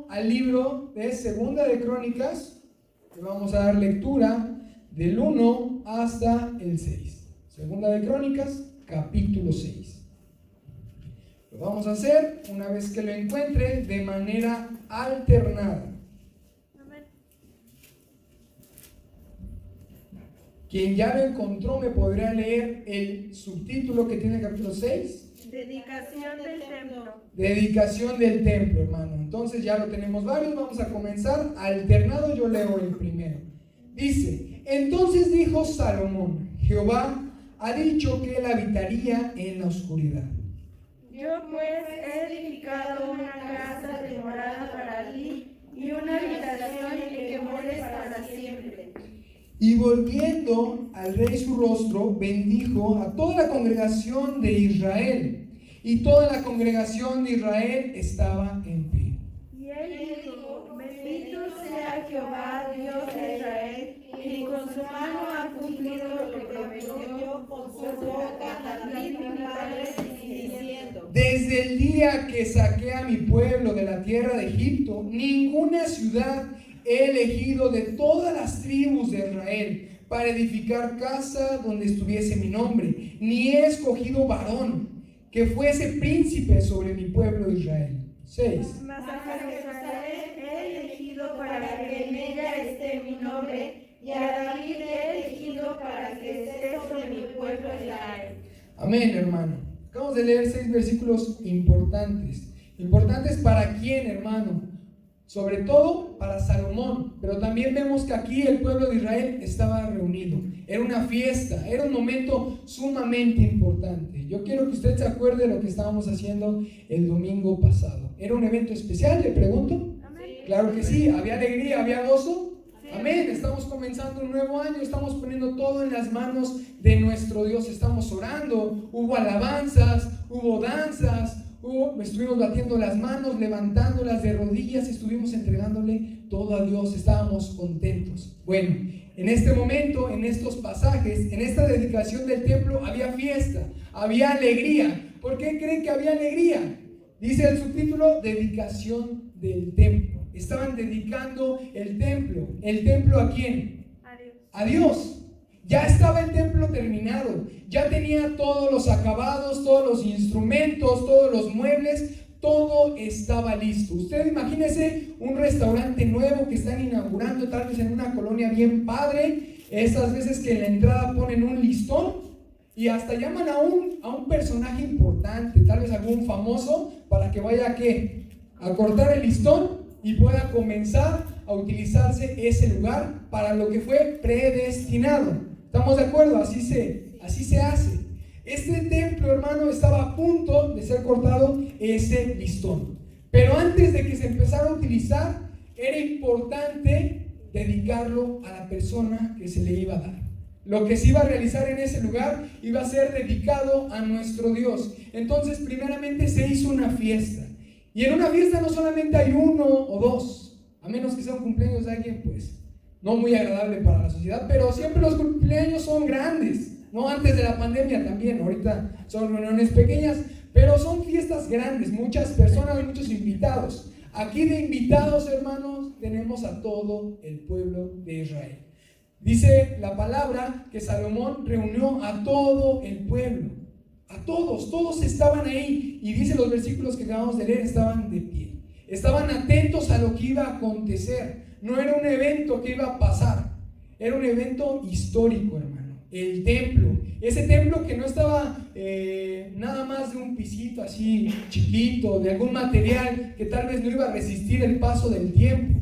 al libro de Segunda de Crónicas, le vamos a dar lectura del 1 hasta el 6. Segunda de Crónicas, capítulo 6. Lo vamos a hacer una vez que lo encuentre de manera alternada. Quien ya lo encontró me podría leer el subtítulo que tiene el capítulo 6. Dedicación del templo. Dedicación del templo, hermano. Entonces ya lo tenemos varios, vamos a comenzar alternado, yo leo el primero. Dice: entonces dijo Salomón: Jehová ha dicho que él habitaría en la oscuridad. Yo pues he edificado una casa de morada para ti y una habitación en que mores para siempre. Y volviendo al rey su rostro, bendijo a toda la congregación de Israel. Y toda la congregación de Israel estaba en pie. Y él dijo: bendito sea Jehová, Dios de Israel, que con su mano ha cumplido lo que prometió con su boca a David mi padre, diciendo: desde el día que saqué a mi pueblo de la tierra de Egipto, ninguna ciudad he elegido de todas las tribus de Israel para edificar casa donde estuviese mi nombre, ni he escogido varón que fuese príncipe sobre mi pueblo Israel. 6. Mas a Jerusalén he elegido para que en ella esté mi nombre, y a David he elegido para que esté sobre mi pueblo Israel. Amén, hermano. Acabamos de leer 6 versículos importantes. ¿Importantes para quién, hermano? Sobre todo para Salomón, pero también vemos que aquí el pueblo de Israel estaba reunido. Era una fiesta, era un momento sumamente importante. Yo quiero que usted se acuerde de lo que estábamos haciendo el domingo pasado. ¿Era un evento especial, le pregunto? Amén. Claro que sí, había alegría, había gozo. Amén, estamos comenzando un nuevo año, estamos poniendo todo en las manos de nuestro Dios, estamos orando, hubo alabanzas, hubo danzas, estuvimos batiendo las manos, levantándolas de rodillas, estuvimos entregándole todo a Dios, estábamos contentos. Bueno, en este momento, en estos pasajes, en esta dedicación del templo, había fiesta, había alegría. ¿Por qué creen que había alegría? Dice el subtítulo: dedicación del templo. Estaban dedicando el templo. ¿El templo a quién? A Dios. Ya estaba el templo terminado, ya tenía todos los acabados, todos los instrumentos, todos los muebles, todo estaba listo. Usted imagínese un restaurante nuevo que están inaugurando, tal vez en una colonia bien padre, esas veces que en la entrada ponen un listón y hasta llaman a un personaje importante, tal vez algún famoso, para que vaya a cortar el listón y pueda comenzar a utilizarse ese lugar para lo que fue predestinado. ¿Estamos de acuerdo? Así se hace. Este templo, hermano, estaba a punto de ser cortado ese listón. Pero antes de que se empezara a utilizar, era importante dedicarlo a la persona que se le iba a dar. Lo que se iba a realizar en ese lugar iba a ser dedicado a nuestro Dios. Entonces, primeramente se hizo una fiesta. Y en una fiesta no solamente hay uno o dos, a menos que sea un cumpleaños de alguien, pues no muy agradable para la sociedad, pero siempre los cumpleaños son grandes, ¿no? Antes de la pandemia también, ahorita son reuniones pequeñas, pero son fiestas grandes, muchas personas, muchos invitados. Aquí de invitados, hermanos, tenemos a todo el pueblo de Israel. Dice la palabra que Salomón reunió a todo el pueblo, a todos estaban ahí, y dice los versículos que acabamos de leer, estaban de pie, estaban atentos a lo que iba a acontecer. No era un evento que iba a pasar, era un evento histórico, hermano. El templo, ese templo que no estaba nada más de un pisito así chiquito, de algún material que tal vez no iba a resistir el paso del tiempo.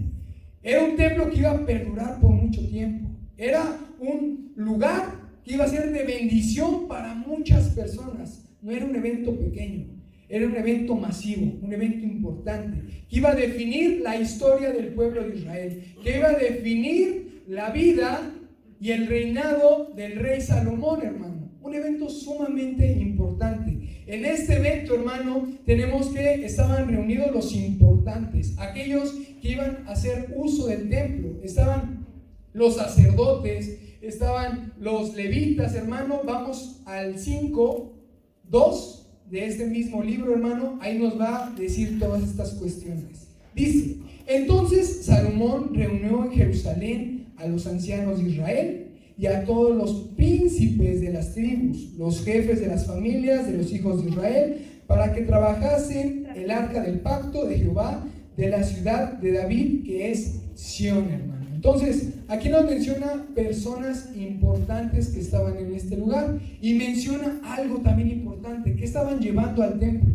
Era un templo que iba a perdurar por mucho tiempo. Era un lugar que iba a ser de bendición para muchas personas. No era un evento pequeño. Era un evento masivo, un evento importante, que iba a definir la historia del pueblo de Israel, que iba a definir la vida y el reinado del rey Salomón, hermano. Un evento sumamente importante. En este evento, hermano, tenemos que estaban reunidos los importantes, aquellos que iban a hacer uso del templo. Estaban los sacerdotes, estaban los levitas, hermano. Vamos al 5:2 de este mismo libro, hermano. Ahí nos va a decir todas estas cuestiones. Dice: entonces Salomón reunió en Jerusalén a los ancianos de Israel y a todos los príncipes de las tribus, los jefes de las familias de los hijos de Israel, para que trabajasen el arca del pacto de Jehová de la ciudad de David, que es Sión, hermano. Entonces, aquí nos menciona personas importantes que estaban en este lugar, y menciona algo también importante, que estaban llevando al templo: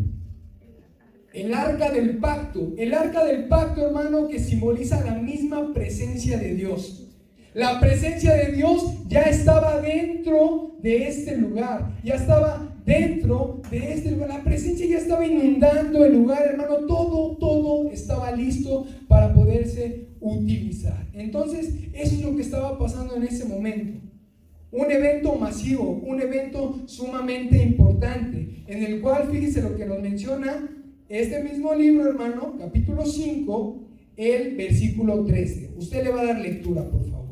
el arca del pacto. El arca del pacto, hermano, que simboliza la misma presencia de Dios. La presencia de Dios ya estaba dentro de este lugar, ya estaba dentro de este lugar. La presencia ya estaba inundando el lugar, hermano. Todo estaba listo para poderse utilizar. Entonces, eso es lo que estaba pasando en ese momento. Un evento masivo, un evento sumamente importante, en el cual, fíjese lo que nos menciona este mismo libro, hermano, capítulo 5, el versículo 13. Usted le va a dar lectura, por favor.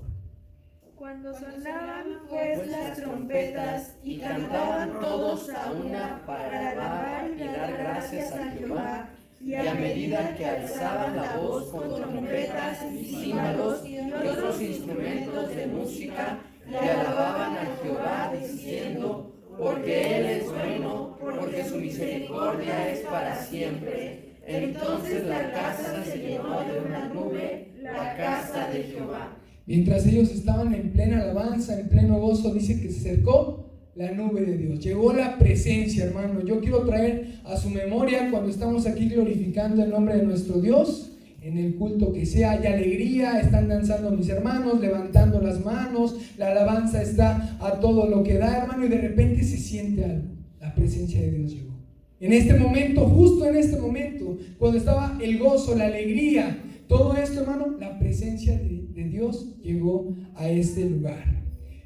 Cuando sonaban pues las trompetas y cantaban todos a una para alabar y dar gracias a Jehová, y a medida que alzaban la voz con trompetas y címbalos y otros instrumentos de música, le alababan a Jehová diciendo: porque Él es bueno, porque su misericordia es para siempre. Entonces la casa se llenó de una nube, la casa de Jehová. Mientras ellos estaban en plena alabanza, en pleno gozo, dice que se acercó la nube de Dios. Llegó la presencia, hermano. Yo quiero traer a su memoria, cuando estamos aquí glorificando el nombre de nuestro Dios, en el culto que sea, hay alegría, están danzando mis hermanos, levantando las manos, la alabanza está a todo lo que da, hermano, y de repente se siente algo. La presencia de Dios llegó. En este momento, justo en este momento, cuando estaba el gozo, la alegría, todo esto, hermano, la presencia de Dios llegó a este lugar.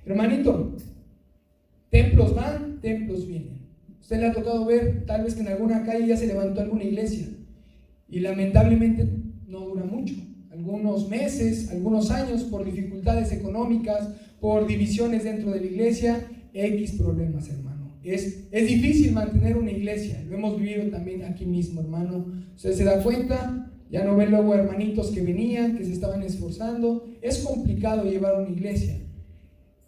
Hermanito, templos van, templos vienen. Usted le ha tocado ver, tal vez que en alguna calle ya se levantó alguna iglesia, y lamentablemente no dura mucho, algunos meses, algunos años, por dificultades económicas, por divisiones dentro de la iglesia, X problemas, hermano. Es difícil mantener una iglesia, lo hemos vivido también aquí mismo, hermano. Usted se da cuenta, ya no ve luego hermanitos que venían, que se estaban esforzando. Es complicado llevar una iglesia.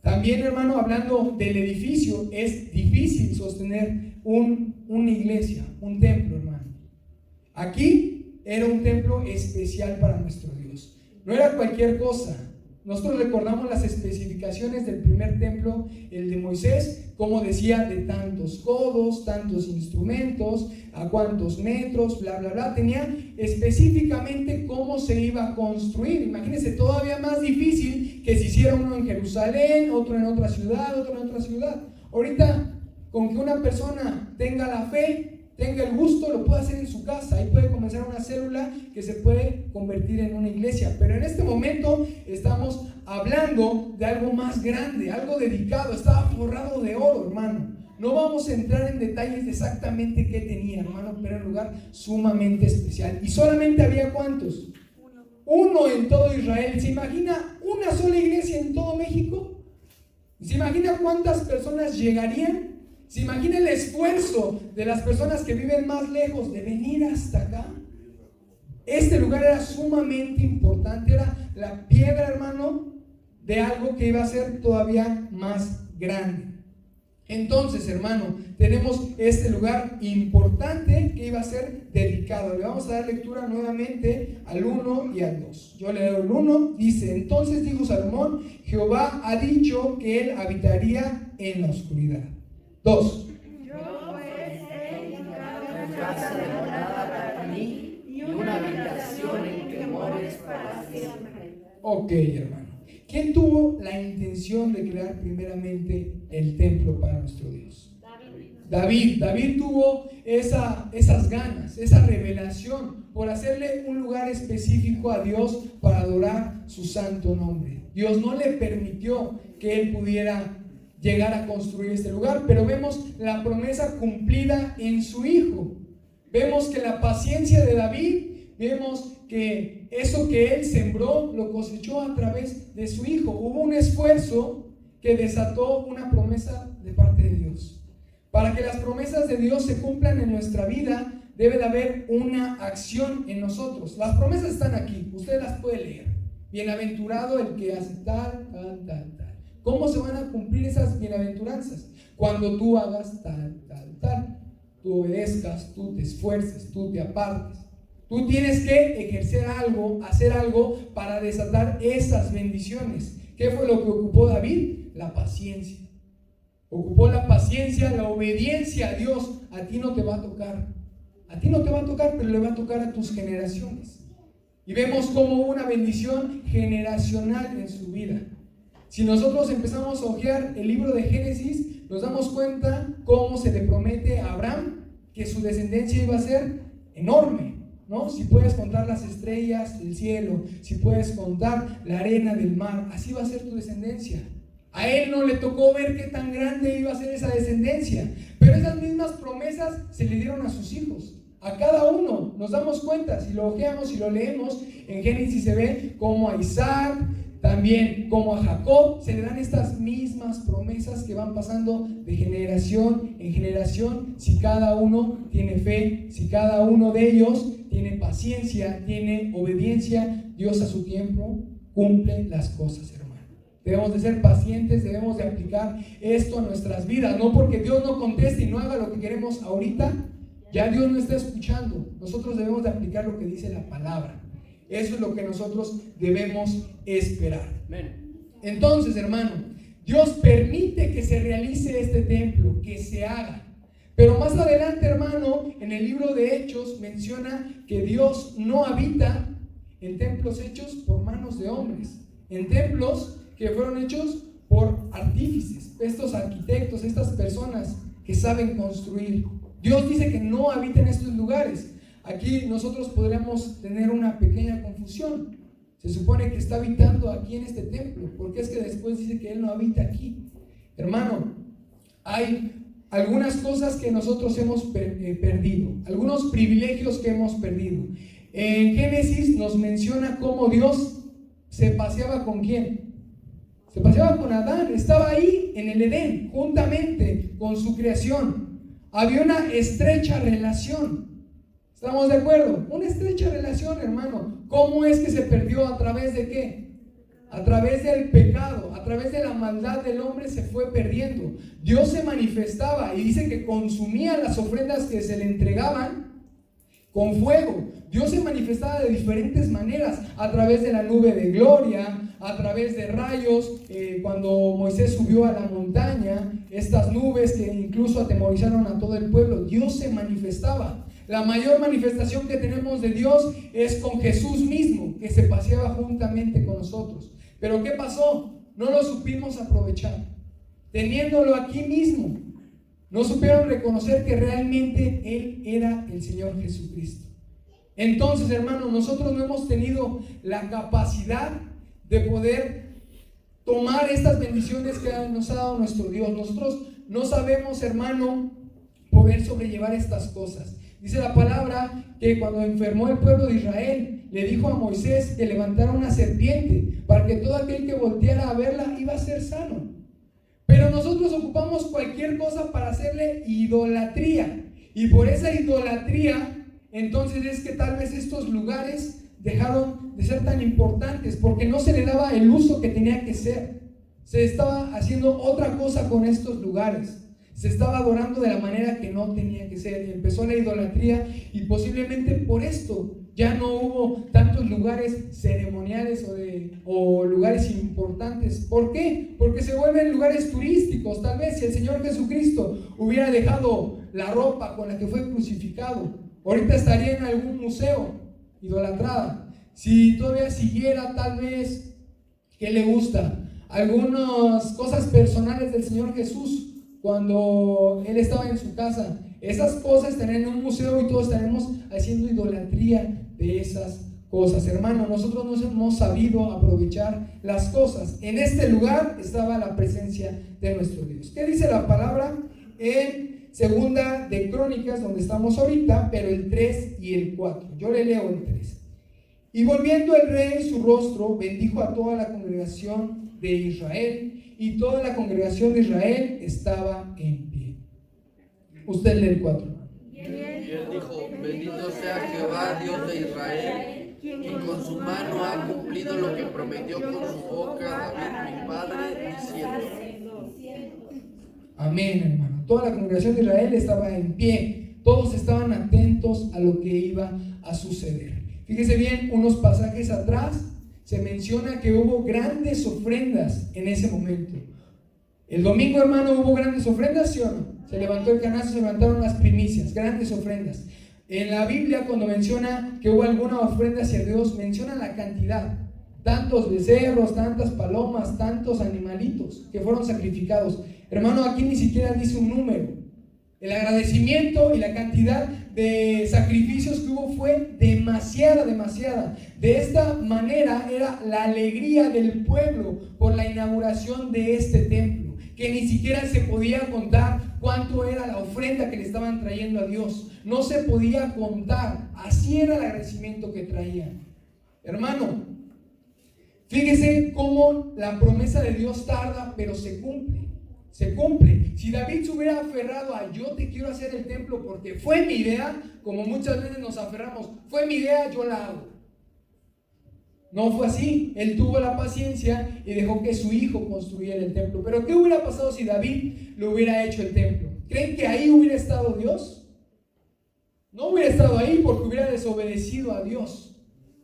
También, hermano, hablando del edificio, es difícil sostener una iglesia, un templo, hermano. Aquí era un templo especial para nuestro Dios. No era cualquier cosa. Nosotros recordamos las especificaciones del primer templo, el de Moisés, como decía, de tantos codos, tantos instrumentos, a cuántos metros, bla, bla, bla. Tenía específicamente cómo se iba a construir. Imagínense, todavía más difícil que si hiciera uno en Jerusalén, otro en otra ciudad, otro en otra ciudad. Ahorita, con que una persona tenga la fe, tenga el gusto, lo puede hacer en su casa. Ahí puede comenzar una célula que se puede convertir en una iglesia. Pero en este momento estamos hablando de algo más grande, algo dedicado. Estaba forrado de oro, hermano. No vamos a entrar en detalles de exactamente qué tenía, hermano, pero era un lugar sumamente especial. ¿Y solamente había cuántos? Uno en todo Israel. ¿Se imagina una sola iglesia en todo México? ¿Se imagina cuántas personas llegarían? ¿Se imagina el esfuerzo de las personas que viven más lejos de venir hasta acá? Este lugar era sumamente importante, era la piedra, hermano, de algo que iba a ser todavía más grande. Entonces, hermano, tenemos este lugar importante que iba a ser dedicado. Le vamos a dar lectura nuevamente al 1 y al 2. Yo le leo el 1, dice: entonces dijo Salomón, Jehová ha dicho que él habitaría en la oscuridad. 2. Yo pues he indicado una casa de morada para mí y una habitación en que mores para siempre. Ok, hermano. ¿Quién tuvo la intención de crear primeramente el templo para nuestro Dios? David. David tuvo esas ganas, esa revelación por hacerle un lugar específico a Dios para adorar su santo nombre. Dios no le permitió que él pudiera llegar a construir este lugar, pero vemos la promesa cumplida en su hijo. Vemos que la paciencia de David, vemos que eso que él sembró lo cosechó a través de su hijo. Hubo un esfuerzo que desató una promesa de parte de Dios. Para que las promesas de Dios se cumplan en nuestra vida, debe de haber una acción en nosotros. Las promesas están aquí, usted las puede leer. Bienaventurado el que hace tal, tal, tal, tal. ¿Cómo se van a cumplir esas bienaventuranzas? Cuando tú hagas tal, tal, tal. Tú obedezcas, tú te esfuerces, tú te apartes. Tú tienes que ejercer algo, hacer algo para desatar esas bendiciones. ¿Qué fue lo que ocupó David? La paciencia. Ocupó la paciencia, la obediencia a Dios. A ti no te va a tocar. A ti no te va a tocar, pero le va a tocar a tus generaciones. Y vemos cómo hubo una bendición generacional en su vida. Si nosotros empezamos a hojear el libro de Génesis, nos damos cuenta cómo se le promete a Abraham que su descendencia iba a ser enorme, ¿no? Si puedes contar las estrellas del cielo, si puedes contar la arena del mar, así va a ser tu descendencia. A él no le tocó ver qué tan grande iba a ser esa descendencia, pero esas mismas promesas se le dieron a sus hijos. A cada uno nos damos cuenta, si lo hojeamos y lo leemos, en Génesis se ve como a Isaac, también como a Jacob, se le dan estas mismas promesas que van pasando de generación en generación, si cada uno tiene fe, si cada uno de ellos tiene paciencia, tiene obediencia. Dios a su tiempo cumple las cosas, hermano. Debemos de ser pacientes, debemos de aplicar esto a nuestras vidas, no porque Dios no conteste y no haga lo que queremos ahorita, ya Dios no está escuchando. Nosotros debemos de aplicar lo que dice la palabra. Eso es lo que nosotros debemos esperar. Entonces, hermano, Dios permite que se realice este templo, que se haga. Pero más adelante, hermano, en el libro de Hechos menciona que Dios no habita en templos hechos por manos de hombres, en templos que fueron hechos por artífices, estos arquitectos, estas personas que saben construir. Dios dice que no habita en estos lugares. Aquí nosotros podríamos tener una pequeña confusión. Se supone que está habitando aquí en este templo, porque es que después dice que Él no habita aquí. Hermano, hay algunas cosas que nosotros hemos perdido, algunos privilegios que hemos perdido. En Génesis nos menciona cómo Dios se paseaba con ¿quién? Se paseaba con Adán, estaba ahí en el Edén, juntamente con su creación. Había una estrecha relación. ¿Estamos de acuerdo? Una estrecha relación, hermano. ¿Cómo es que se perdió? ¿A través de qué? A través del pecado, a través de la maldad del hombre se fue perdiendo. Dios se manifestaba y dice que consumía las ofrendas que se le entregaban con fuego. Dios se manifestaba de diferentes maneras, a través de la nube de gloria, a través de rayos, cuando Moisés subió a la montaña, estas nubes que incluso atemorizaron a todo el pueblo. Dios se manifestaba. La mayor manifestación que tenemos de Dios es con Jesús mismo, que se paseaba juntamente con nosotros. Pero ¿qué pasó? No lo supimos aprovechar. Teniéndolo aquí mismo, no supieron reconocer que realmente Él era el Señor Jesucristo. Entonces, hermanos, nosotros no hemos tenido la capacidad de poder tomar estas bendiciones que nos ha dado nuestro Dios. Nosotros no sabemos, hermano, poder sobrellevar estas cosas. Dice la palabra que cuando enfermó el pueblo de Israel, le dijo a Moisés que levantara una serpiente para que todo aquel que volteara a verla iba a ser sano. Pero nosotros ocupamos cualquier cosa para hacerle idolatría. Y por esa idolatría, entonces es que tal vez estos lugares dejaron de ser tan importantes porque no se le daba el uso que tenía que ser. Se estaba haciendo otra cosa con estos lugares. Se estaba adorando de la manera que no tenía que ser. Empezó la idolatría y posiblemente por esto ya no hubo tantos lugares ceremoniales o lugares importantes. ¿Por qué? Porque se vuelven lugares turísticos. Tal vez si el Señor Jesucristo hubiera dejado la ropa con la que fue crucificado, ahorita estaría en algún museo idolatrada. Si todavía siguiera tal vez, ¿qué le gusta? Algunas cosas personales del Señor Jesús cuando Él estaba en su casa, esas cosas estarían en un museo y todos estaremos haciendo idolatría de esas cosas. Hermano, nosotros no hemos sabido aprovechar las cosas. En este lugar estaba la presencia de nuestro Dios. ¿Qué dice la palabra? En Segunda de Crónicas, donde estamos ahorita, pero el 3 y el 4. Yo le leo el 3. Y volviendo el rey su rostro, bendijo a toda la congregación de Israel, y toda la congregación de Israel estaba en pie. Usted lee el 4. Y él dijo, Bendito sea Jehová, Dios de Israel, quien con su mano ha cumplido lo que prometió con su boca David mi padre, diciendo. Amén, hermano. Toda la congregación de Israel estaba en pie. Todos estaban atentos a lo que iba a suceder. Fíjese bien, unos pasajes atrás se menciona que hubo grandes ofrendas en ese momento. El domingo, hermano, hubo grandes ofrendas, ¿sí o no? Se levantó el canasto, se levantaron las primicias, grandes ofrendas. En la Biblia, cuando menciona que hubo alguna ofrenda hacia Dios, menciona la cantidad. Tantos becerros, tantas palomas, tantos animalitos que fueron sacrificados. Hermano, aquí ni siquiera dice un número. El agradecimiento y la cantidad de sacrificios que hubo fue demasiada. De esta manera era la alegría del pueblo por la inauguración de este templo, que ni siquiera se podía contar cuánto era la ofrenda que le estaban trayendo a Dios. No se podía contar, así era el agradecimiento que traían. Hermano, fíjese cómo la promesa de Dios tarda, pero se cumple. Se cumple. Si David se hubiera aferrado a yo te quiero hacer el templo porque fue mi idea, como muchas veces nos aferramos, fue mi idea, yo la hago. No fue así. Él tuvo la paciencia y dejó que su hijo construyera el templo. Pero ¿qué hubiera pasado si David lo hubiera hecho el templo? ¿Creen que ahí hubiera estado Dios? No hubiera estado ahí porque hubiera desobedecido a Dios.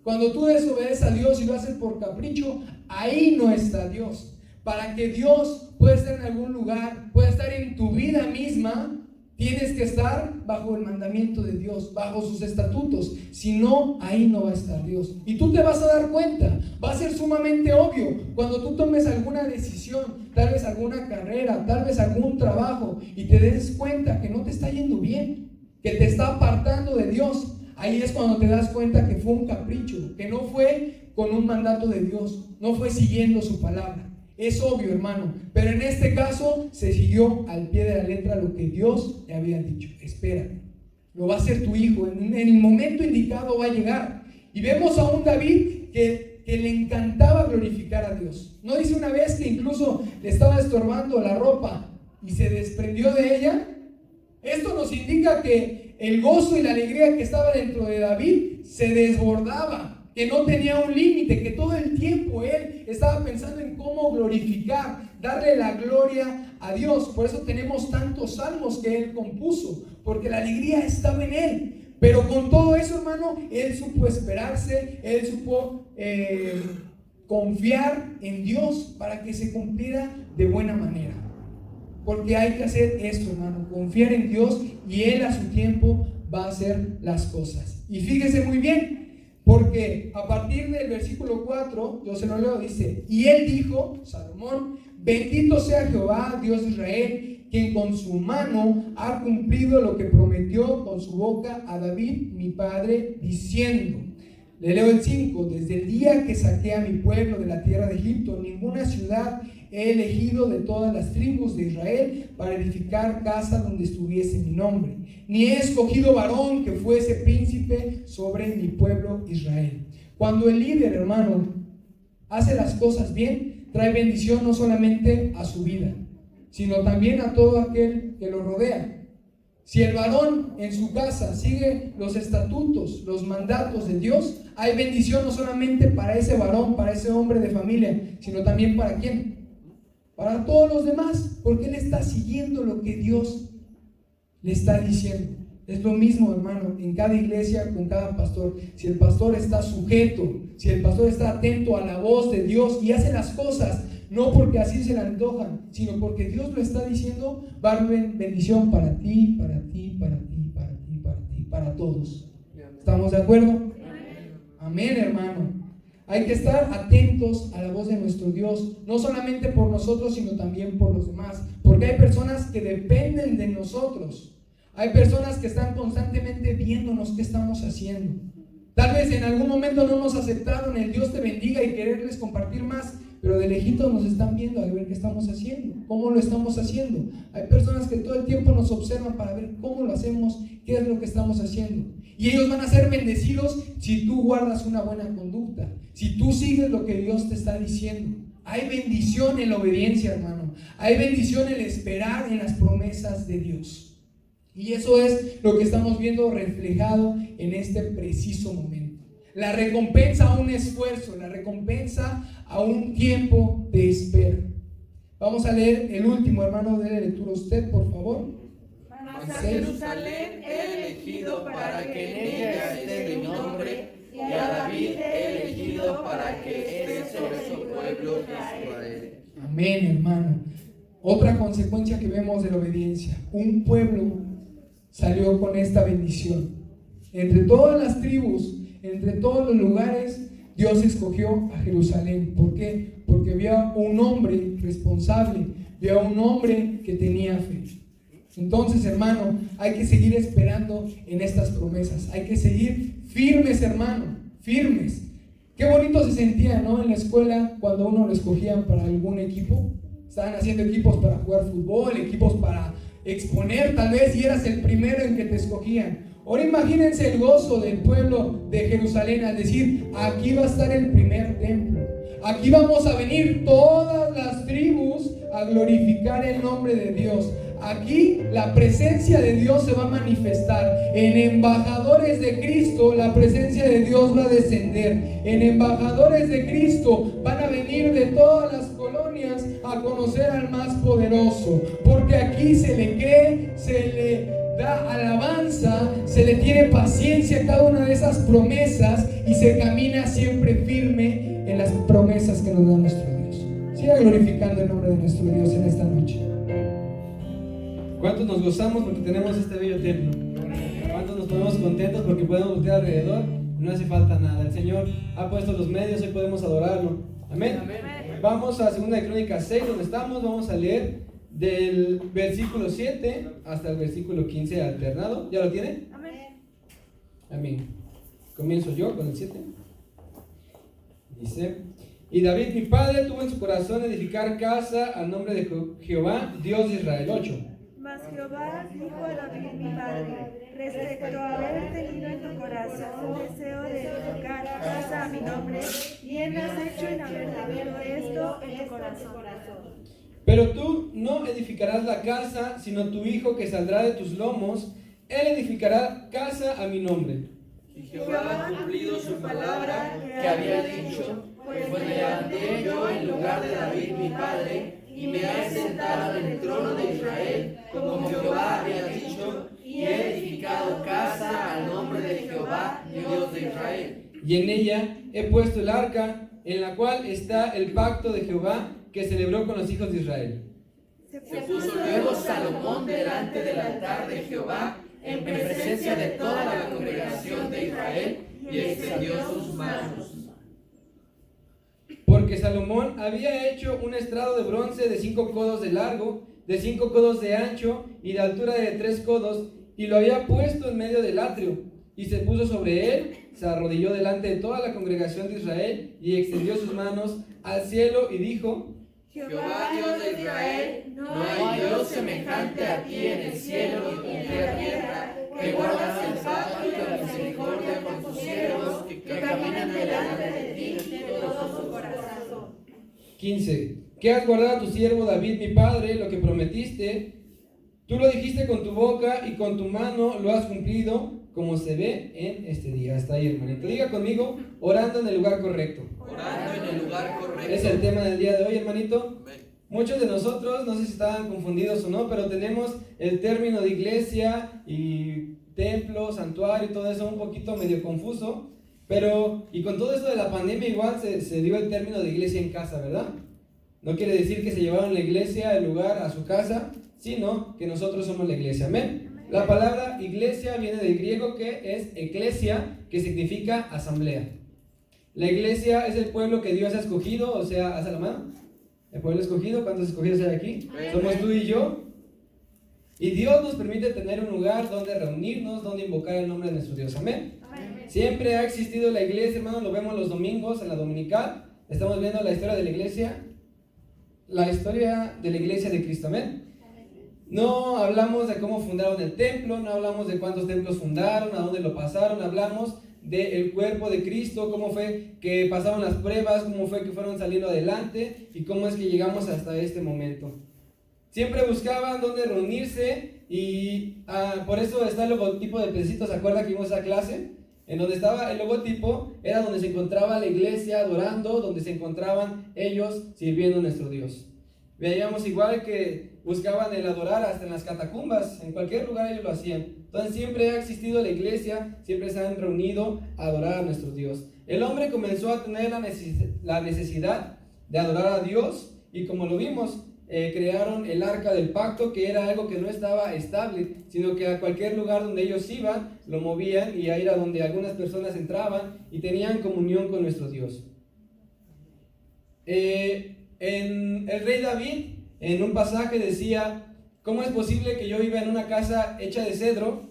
Cuando tú desobedeces a Dios y lo haces por capricho, ahí no está Dios. Para que Dios pueda estar en algún lugar, pueda estar en tu vida misma, tienes que estar bajo el mandamiento de Dios, bajo sus estatutos. Si no, ahí no va a estar Dios. Y tú te vas a dar cuenta, va a ser sumamente obvio cuando tú tomes alguna decisión, tal vez alguna carrera, tal vez algún trabajo, y te des cuenta que no te está yendo bien, que te está apartando de Dios. Ahí es cuando te das cuenta que fue un capricho, que no fue con un mandato de Dios, no fue siguiendo su palabra. Es obvio, hermano, pero en este caso se siguió al pie de la letra lo que Dios le había dicho. Espérate, lo va a hacer tu hijo, en el momento indicado va a llegar. Y vemos a un David que le encantaba glorificar a Dios. ¿No dice una vez que incluso le estaba estorbando la ropa y se desprendió de ella? Esto nos indica que el gozo y la alegría que estaba dentro de David se desbordaba, que no tenía un límite, que todo el tiempo él estaba pensando en cómo glorificar, darle la gloria a Dios. Por eso tenemos tantos salmos que él compuso, porque la alegría estaba en él. Pero con todo eso, hermano, él supo esperarse, él supo confiar en Dios para que se cumpliera de buena manera. Porque hay que hacer esto, hermano, confiar en Dios y él a su tiempo va a hacer las cosas. Y fíjese muy bien, porque a partir del versículo 4, yo se lo leo, dice: y él dijo, Salomón, bendito sea Jehová, Dios de Israel, quien con su mano ha cumplido lo que prometió con su boca a David, mi padre, diciendo. Le leo el 5, desde el día que saqué a mi pueblo de la tierra de Egipto, ninguna ciudad he elegido de todas las tribus de Israel para edificar casa donde estuviese mi nombre, ni he escogido varón que fuese príncipe sobre mi pueblo Israel. Cuando el líder, hermano, hace las cosas bien, trae bendición no solamente a su vida, sino también a todo aquel que lo rodea. Si el varón en su casa sigue los estatutos, los mandatos de Dios, hay bendición no solamente para ese varón, para ese hombre de familia, sino también para ¿quién? Para todos los demás, porque él está siguiendo lo que Dios le está diciendo. Es lo mismo, hermano, en cada iglesia, con cada pastor. Si el pastor está sujeto, si el pastor está atento a la voz de Dios y hace las cosas no porque así se le antojan, sino porque Dios lo está diciendo, va a haber bendición para ti, para ti, para ti, para ti, para ti, para todos. ¿Estamos de acuerdo? Amén, hermano. Hay que estar atentos a la voz de nuestro Dios, no solamente por nosotros, sino también por los demás, porque hay personas que dependen de nosotros. Hay personas que están constantemente viéndonos qué estamos haciendo. Tal vez en algún momento no nos aceptaron el Dios te bendiga y quererles compartir más, pero de lejitos nos están viendo a ver qué estamos haciendo, cómo lo estamos haciendo. Hay personas que todo el tiempo nos observan para ver cómo lo hacemos, qué es lo que estamos haciendo. Y ellos van a ser bendecidos si tú guardas una buena conducta, si tú sigues lo que Dios te está diciendo. Hay bendición en la obediencia, hermano. Hay bendición en el esperar en las promesas de Dios. Y eso es lo que estamos viendo reflejado en este preciso momento. La recompensa a un esfuerzo, la recompensa a un tiempo de espera. Vamos a leer el último, hermano, de la lectura usted, por favor. Mas a Jerusalén he elegido para que en ella esté mi nombre, y a David he elegido para que esté sobre su pueblo Israel. Amén, hermano. Otra consecuencia que vemos de la obediencia. Un pueblo salió con esta bendición. Entre todas las tribus, entre todos los lugares, Dios escogió a Jerusalén. ¿Por qué? Porque vio un hombre responsable, vio un hombre que tenía fe. Entonces, hermano, hay que seguir esperando en estas promesas. Hay que seguir firmes, hermano, firmes. Qué bonito se sentía, ¿no? En la escuela cuando uno lo escogían para algún equipo. Estaban haciendo equipos para jugar fútbol, equipos para exponer tal vez, y eras el primero en que te escogían. Ahora imagínense el gozo del pueblo de Jerusalén al decir: aquí va a estar el primer templo, aquí vamos a venir todas las tribus a glorificar el nombre de Dios. Aquí la presencia de Dios se va a manifestar. En embajadores de Cristo la presencia de Dios va a descender. En embajadores de Cristo van a venir de todas las colonias a conocer al más poderoso. Porque aquí se le cree, se le da alabanza, se le tiene paciencia a cada una de esas promesas y se camina siempre firme en las promesas que nos da nuestro Dios. Siga glorificando el nombre de nuestro Dios en esta noche. ¿Cuántos nos gozamos porque tenemos este bello templo? ¿Cuántos nos ponemos contentos porque podemos voltear alrededor? No hace falta nada. El Señor ha puesto los medios, hoy podemos adorarlo. Amén. Vamos a 2 de Crónicas 6, donde estamos. Vamos a leer del versículo 7 hasta el versículo 15 alternado. ¿Ya lo tiene? Amén. Comienzo yo con el 7. Dice: y David mi padre tuvo en su corazón edificar casa al nombre de Jehová, Dios de Israel. 8. Mas Jehová dijo a David mi padre: respecto a haber tenido en tu corazón deseo de edificar casa a mi nombre, bien has hecho en haber tenido esto en tu corazón. Pero tú no edificarás la casa, sino tu hijo que saldrá de tus lomos, él edificará casa a mi nombre. Y Jehová ha cumplido su palabra que había dicho, pues me levanté yo en lugar de David mi padre, y me he sentado en el trono de Israel, como Jehová había dicho, y he edificado casa al nombre de Jehová, Dios de Israel. Y en ella he puesto el arca, en la cual está el pacto de Jehová, que celebró con los hijos de Israel. Se puso luego Salomón delante del altar de Jehová, en presencia de toda la congregación de Israel, y extendió sus manos. Porque Salomón había hecho un estrado de bronce de 5 codos de largo, de 5 codos de ancho y de altura de 3 codos, y lo había puesto en medio del atrio, y se puso sobre él, se arrodilló delante de toda la congregación de Israel, y extendió sus manos al cielo, y dijo: Jehová Dios de Israel, no hay Dios semejante a ti en el cielo y en la tierra, que guardas el pacto y la misericordia con tus siervos, que caminan delante de ti de todo su corazón. 15. ¿Qué has guardado a tu siervo David mi padre, lo que prometiste? Tú lo dijiste con tu boca y con tu mano lo has cumplido, como se ve en este día. Hasta ahí, hermanito. Diga conmigo: orando en el lugar correcto. Orando en el lugar correcto. Es el tema del día de hoy, hermanito. Muchos de nosotros, no sé si estaban confundidos o no, pero tenemos el término de iglesia y templo, santuario y todo eso un poquito medio confuso. Pero, y con todo esto de la pandemia igual se dio el término de iglesia en casa, ¿verdad? No quiere decir que se llevaron la iglesia, el lugar, a su casa, sino que nosotros somos la iglesia. Amén. La palabra iglesia viene del griego, que es eclesia, que significa asamblea. La iglesia es el pueblo que Dios ha escogido, o sea, haz la mano. El pueblo escogido, ¿cuántos escogidos hay aquí? Somos tú y yo. Y Dios nos permite tener un lugar donde reunirnos, donde invocar el nombre de nuestro Dios. Amén. Siempre ha existido la iglesia, hermano, lo vemos los domingos en la dominical. Estamos viendo la historia de la iglesia de Cristo. Amén. No hablamos de cómo fundaron el templo, no hablamos de cuántos templos fundaron, a dónde lo pasaron, hablamos del cuerpo de Cristo, cómo fue que pasaron las pruebas, cómo fue que fueron saliendo adelante y cómo es que llegamos hasta este momento. Siempre buscaban dónde reunirse y por eso está el logotipo de pececitos. ¿Se acuerda que vimos esa clase? En donde estaba el logotipo era donde se encontraba la iglesia adorando, donde se encontraban ellos sirviendo a nuestro Dios. Veíamos igual que buscaban el adorar hasta en las catacumbas, en cualquier lugar ellos lo hacían. Entonces siempre ha existido la iglesia, siempre se han reunido a adorar a nuestro Dios. El hombre comenzó a tener la necesidad de adorar a Dios y como lo vimos, crearon el arca del pacto, que era algo que no estaba estable, sino que a cualquier lugar donde ellos iban, lo movían y ahí era donde algunas personas entraban y tenían comunión con nuestro Dios. En el rey David, en un pasaje decía: ¿cómo es posible que yo viva en una casa hecha de cedro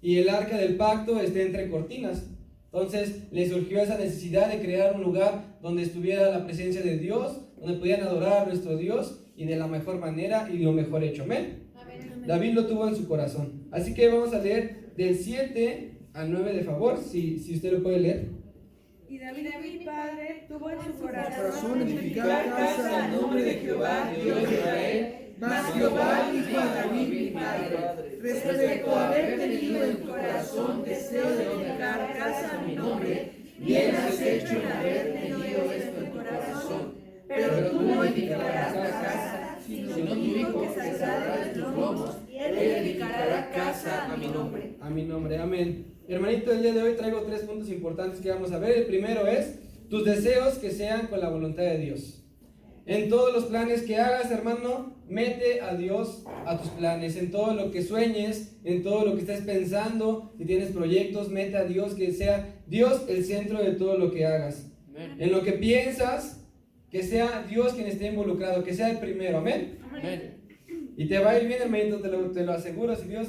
y el arca del pacto esté entre cortinas? Entonces le surgió esa necesidad de crear un lugar donde estuviera la presencia de Dios, donde pudieran adorar a nuestro Dios y de la mejor manera y lo mejor hecho. Amén. David lo tuvo en su corazón. Así que vamos a leer del 7 al 9 de favor, si usted lo puede leer. Y David, mi padre, tuvo en su Corazón edificar casa al nombre de Jehová, Dios de Israel. Mas Jehová dijo a David, mi padre, respecto a haber tenido en tu corazón deseo de edificar casa a mi nombre, bien has hecho en haber tenido esto en tu corazón. Pero tú no edificarás la casa, sino tu hijo que saldrá de tus lomos, él edificará casa a mi nombre. A mi nombre, amén. Hermanito, el día de hoy traigo 3 puntos importantes que vamos a ver. El primero es tus deseos que sean con la voluntad de Dios. En todos los planes que hagas, hermano, mete a Dios a tus planes. En todo lo que sueñes, en todo lo que estés pensando, si tienes proyectos, mete a Dios, que sea Dios el centro de todo lo que hagas. Amén. En lo que piensas, que sea Dios quien esté involucrado, que sea el primero. Amén. Amén. Y te va a ir bien, hermanito, te lo aseguro. Si Dios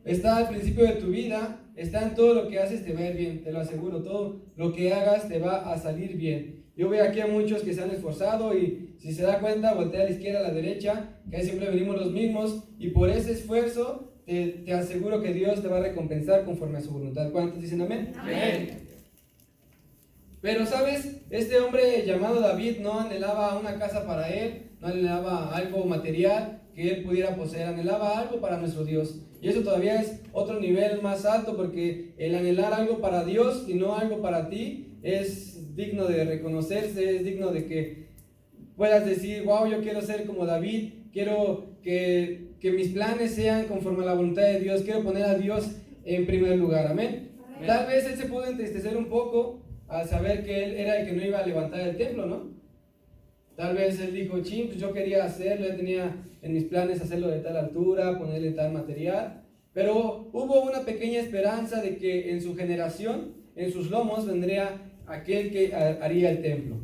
está al principio de tu vida, está en todo lo que haces, te va a ir bien, te lo aseguro. Todo lo que hagas te va a salir bien. Yo veo aquí a muchos que se han esforzado y si se da cuenta, voltea a la izquierda, a la derecha, que ahí siempre venimos los mismos, y por ese esfuerzo te aseguro que Dios te va a recompensar conforme a su voluntad. ¿Cuántos dicen amén? Amén. Pero sabes, este hombre llamado David no anhelaba una casa para él, no anhelaba algo material que él pudiera poseer, anhelaba algo para nuestro Dios. Y eso todavía es otro nivel más alto, porque el anhelar algo para Dios y no algo para ti es digno de reconocerse, es digno de que puedas decir: wow, yo quiero ser como David, quiero que mis planes sean conforme a la voluntad de Dios, quiero poner a Dios en primer lugar. Amén. Amén. Tal vez él se pudo entristecer un poco al saber que él era el que no iba a levantar el templo, ¿no? Tal vez él dijo: pues yo quería hacerlo, yo tenía en mis planes hacerlo de tal altura, ponerle tal material. Pero hubo una pequeña esperanza de que en su generación, en sus lomos, vendría aquel que haría el templo.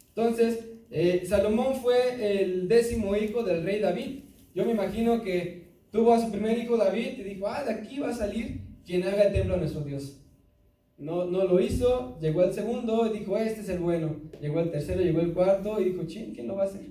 Entonces, Salomón fue el 10º hijo del rey David. Yo me imagino que tuvo a su primer hijo David y dijo: de aquí va a salir quien haga el templo a nuestro Dios. No lo hizo, llegó el segundo y dijo: este es el bueno. Llegó el tercero, llegó el cuarto y dijo: ¿quién lo va a hacer?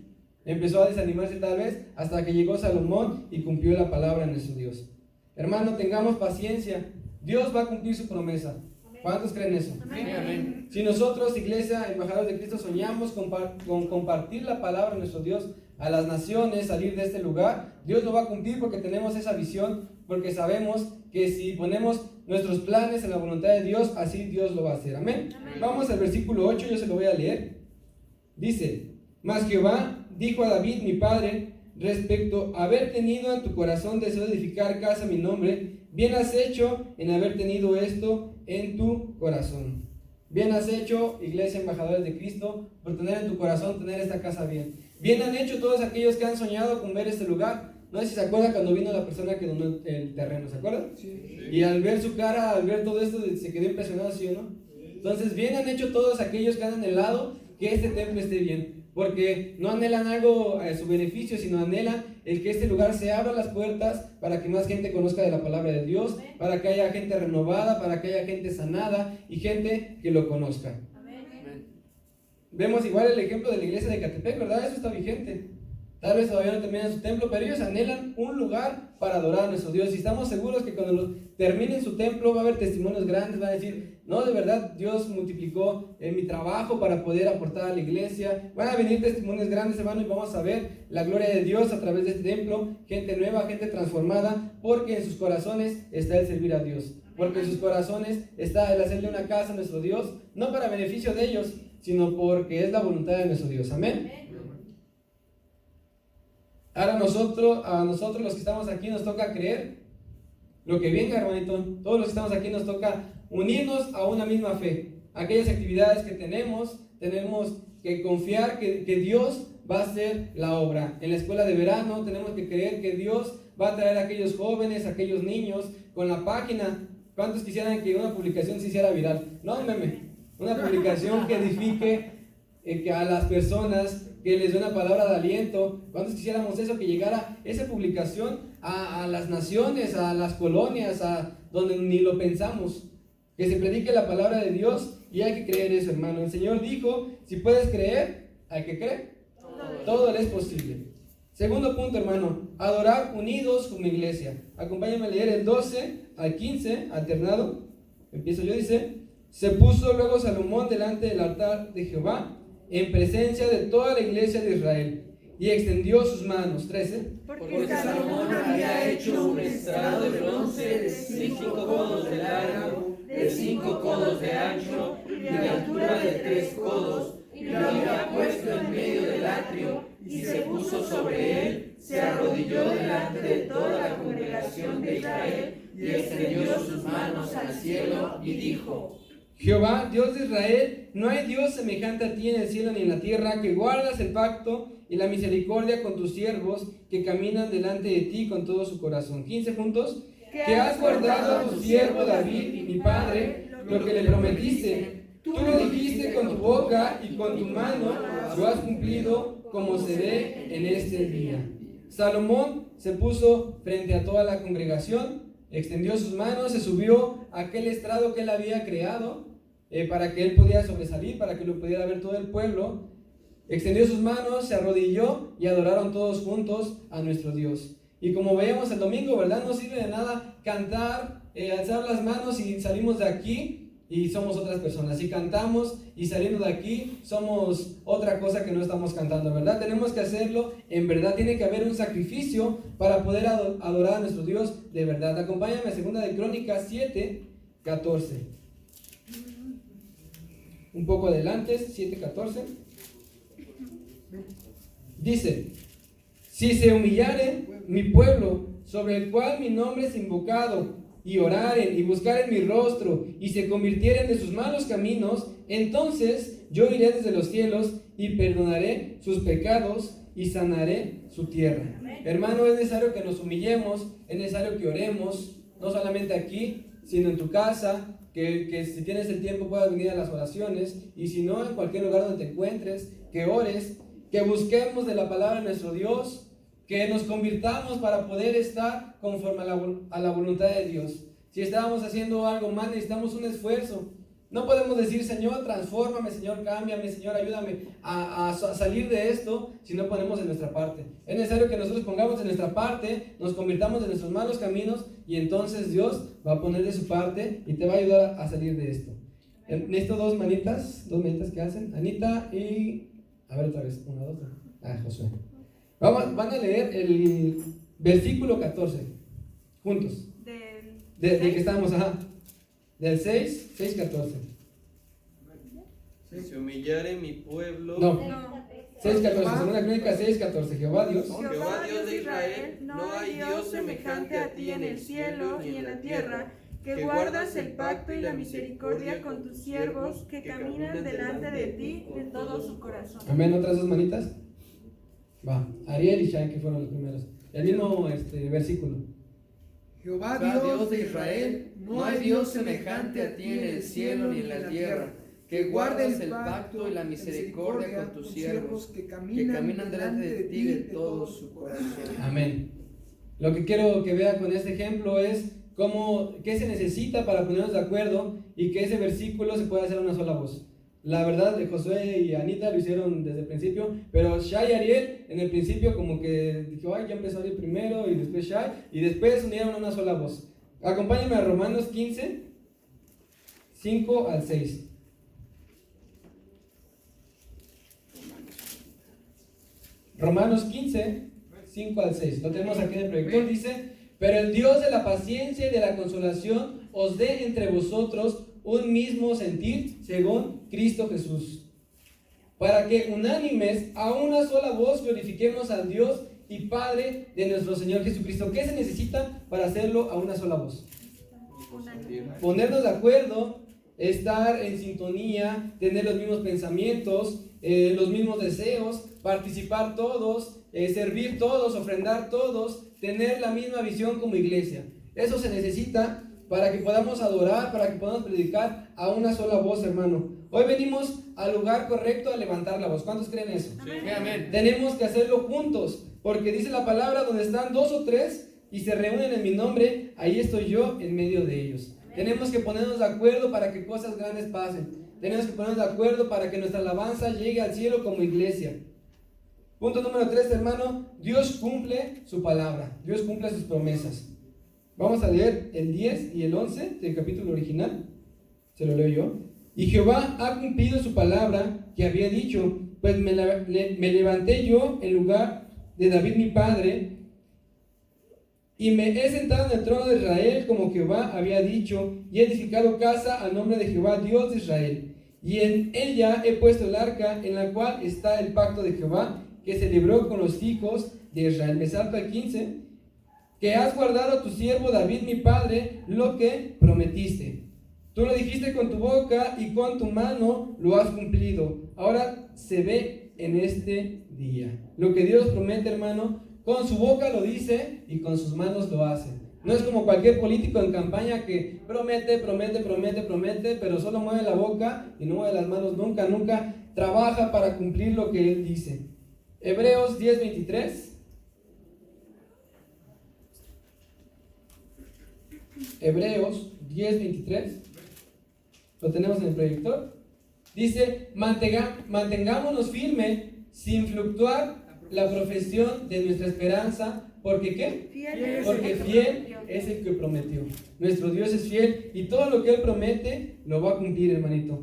Empezó a desanimarse tal vez hasta que llegó Salomón y cumplió la palabra de nuestro Dios. Hermano, tengamos paciencia. Dios va a cumplir su promesa. ¿Cuántos creen eso? Amén. Si nosotros, iglesia, embajadores de Cristo, soñamos con compartir la palabra de nuestro Dios a las naciones, salir de este lugar, Dios lo va a cumplir, porque tenemos esa visión, porque sabemos que si ponemos nuestros planes en la voluntad de Dios, así Dios lo va a hacer. Amén. Vamos al versículo 8, yo se lo voy a leer. Dice: mas Jehová dijo a David, mi padre, respecto a haber tenido en tu corazón deseo de edificar casa a mi nombre, bien has hecho en haber tenido esto en tu corazón. Bien has hecho, iglesia, embajadores de Cristo, por tener en tu corazón tener esta casa bien. Bien han hecho todos aquellos que han soñado con ver este lugar. No sé si se acuerdan cuando vino la persona que donó el terreno, ¿se acuerdan? Sí. Y al ver su cara, al ver todo esto, se quedó impresionado, ¿sí o no? Entonces, bien han hecho todos aquellos que han anhelado que este templo esté bien. Porque no anhelan algo a su beneficio, sino anhelan el que este lugar se abra las puertas para que más gente conozca de la palabra de Dios, para que haya gente renovada, para que haya gente sanada y gente que lo conozca. Amén. Vemos igual el ejemplo de la iglesia de Ecatepec, ¿verdad? Eso está vigente. Tal vez todavía no terminan su templo, pero ellos anhelan un lugar para adorar a nuestro Dios. Y estamos seguros que cuando terminen su templo va a haber testimonios grandes, van a decir: No, de verdad, Dios multiplicó en mi trabajo para poder aportar a la iglesia. Van a venir testimonios grandes, hermano, y vamos a ver la gloria de Dios a través de este templo. Gente nueva, gente transformada, porque en sus corazones está el servir a Dios. Porque en sus corazones está el hacerle una casa a nuestro Dios, no para beneficio de ellos, sino porque es la voluntad de nuestro Dios. Amén. Ahora a nosotros los que estamos aquí nos toca creer lo que venga, hermanito. Todos los que estamos aquí nos toca unirnos a una misma fe. Aquellas actividades que tenemos que confiar que Dios va a hacer la obra. En la escuela de verano tenemos que creer que Dios va a traer a aquellos jóvenes, a aquellos niños, con la página. ¿Cuántos quisieran que una publicación se hiciera viral? No, una publicación que edifique que a las personas, que les dé una palabra de aliento. ¿Cuántos quisiéramos eso? Que llegara esa publicación a las naciones, a las colonias, a donde ni lo pensamos. Que se predique la palabra de Dios, y hay que creer eso, hermano. El Señor dijo, si puedes creer, hay que creer. Todo le es posible. Segundo punto, hermano, adorar unidos como iglesia. Acompáñame a leer el 12 al 15, alternado. Empiezo yo, dice: se puso luego Salomón delante del altar de Jehová, en presencia de toda la iglesia de Israel, y extendió sus manos. 13. Porque Salomón había hecho un estrado de bronce de 5 codos de largo, de 5 codos de ancho y de altura de 3 codos, y lo había puesto en medio del atrio, y se puso sobre él, se arrodilló delante de toda la congregación de Israel, y extendió sus manos al cielo, y dijo: Jehová, Dios de Israel, no hay Dios semejante a ti en el cielo ni en la tierra, que guardas el pacto y la misericordia con tus siervos, que caminan delante de ti con todo su corazón. 15 juntos. Que has guardado a tu siervo David, mi padre, lo que le prometiste. Tú lo dijiste con tu boca y con tu mano lo has cumplido, como se ve en este día. Salomón se puso frente a toda la congregación, extendió sus manos, se subió a aquel estrado que él había creado para que él pudiera sobresalir, para que lo pudiera ver todo el pueblo. Extendió sus manos, se arrodilló y adoraron todos juntos a nuestro Dios. Y como veíamos el domingo, ¿verdad? No sirve de nada cantar, alzar las manos y salimos de aquí y somos otras personas. Si cantamos y salimos de aquí, somos otra cosa que no estamos cantando, ¿verdad? Tenemos que hacerlo en verdad. Tiene que haber un sacrificio para poder adorar a nuestro Dios de verdad. Acompáñame a 2 de Crónicas 7, 14. Un poco adelante, 7, 14. Dice: si se humillare mi pueblo, sobre el cual mi nombre es invocado, y oraren y buscaren mi rostro, y se convirtieren de sus malos caminos, entonces yo iré desde los cielos y perdonaré sus pecados y sanaré su tierra. Hermano, es necesario que nos humillemos, es necesario que oremos, no solamente aquí, sino en tu casa, que si tienes el tiempo puedas venir a las oraciones, y si no, en cualquier lugar donde te encuentres, que ores, que busquemos de la palabra de nuestro Dios, que nos convirtamos para poder estar conforme a la voluntad de Dios. Si estábamos haciendo algo mal, necesitamos un esfuerzo. No podemos decir: Señor, transfórmame, Señor, cámbiame, Señor, ayúdame a salir de esto, si no ponemos de nuestra parte. Es necesario que nosotros pongamos de nuestra parte, nos convirtamos de nuestros malos caminos, y entonces Dios va a poner de su parte y te va a ayudar a salir de esto. Necesito dos manitas que hacen, Anita y... a ver otra vez, 1, 2, 3. Josué. Van a leer el versículo 14, juntos. De que estamos, del 6, 14. Si se humillare mi pueblo... No, 6, 14, 2 Crónicas 6, 14. Jehová Dios de Israel, no hay Dios semejante a ti en el cielo ni en la tierra, que guardas el pacto y la misericordia con tus siervos, que caminan delante de ti de todo su corazón. Amén. Otras dos manitas. Va, Ariel y Shai, que fueron los primeros. El mismo versículo. Jehová Dios de Israel, no hay Dios semejante a ti en el cielo ni en la tierra, que guardes el pacto y la misericordia con tus siervos, que caminan delante de ti de todo su corazón. Amén. Lo que quiero que vea con este ejemplo es qué se necesita para ponernos de acuerdo y que ese versículo se pueda hacer una sola voz. La verdad, Josué y Anita lo hicieron desde el principio, pero Shai y Ariel en el principio como que dijo: ay, ya empezó Ariel primero y después Shai, y después unieron una sola voz. Acompáñenme a Romanos 15, 5 al 6. Romanos 15, 5 al 6. Lo tenemos aquí en el proyector. Dice: pero el Dios de la paciencia y de la consolación os dé entre vosotros un mismo sentir según Cristo Jesús, para que unánimes a una sola voz glorifiquemos al Dios y Padre de nuestro Señor Jesucristo. ¿Qué se necesita para hacerlo a una sola voz? Ponernos de acuerdo, estar en sintonía, tener los mismos pensamientos, los mismos deseos, participar todos, servir todos, ofrendar todos, tener la misma visión como iglesia. Eso se necesita para que podamos adorar, para que podamos predicar a una sola voz, hermano. Hoy venimos al lugar correcto a levantar la voz. ¿Cuántos creen eso? Sí, amén. Tenemos que hacerlo juntos, porque dice la palabra: donde están 2 o 3 y se reúnen en mi nombre, ahí estoy yo en medio de ellos. Tenemos que ponernos de acuerdo para que cosas grandes pasen. Tenemos que ponernos de acuerdo para que nuestra alabanza llegue al cielo como iglesia. Punto número 3, hermano: Dios cumple su palabra, Dios cumple sus promesas. Vamos a leer el 10 y el 11 del capítulo original. Se lo leo yo. Y Jehová ha cumplido su palabra que había dicho, pues me levanté yo en lugar de David mi padre, y me he sentado en el trono de Israel como Jehová había dicho, y he edificado casa al nombre de Jehová Dios de Israel. Y en ella he puesto el arca, en la cual está el pacto de Jehová, que se libró con los hijos de Israel. Me salto al 15. Que has guardado a tu siervo David mi padre lo que prometiste. Tú lo dijiste con tu boca y con tu mano lo has cumplido. Ahora se ve en este día. Lo que Dios promete, hermano, con su boca lo dice y con sus manos lo hace. No es como cualquier político en campaña que promete, pero solo mueve la boca y no mueve las manos nunca trabaja para cumplir lo que él dice. Hebreos 10:23. Hebreos 10:23. Lo tenemos en el proyector. Dice: mantengámonos firmes sin fluctuar la profesión de nuestra esperanza. ¿Porque qué? Porque fiel es el que prometió. Nuestro Dios es fiel y todo lo que Él promete lo va a cumplir, hermanito.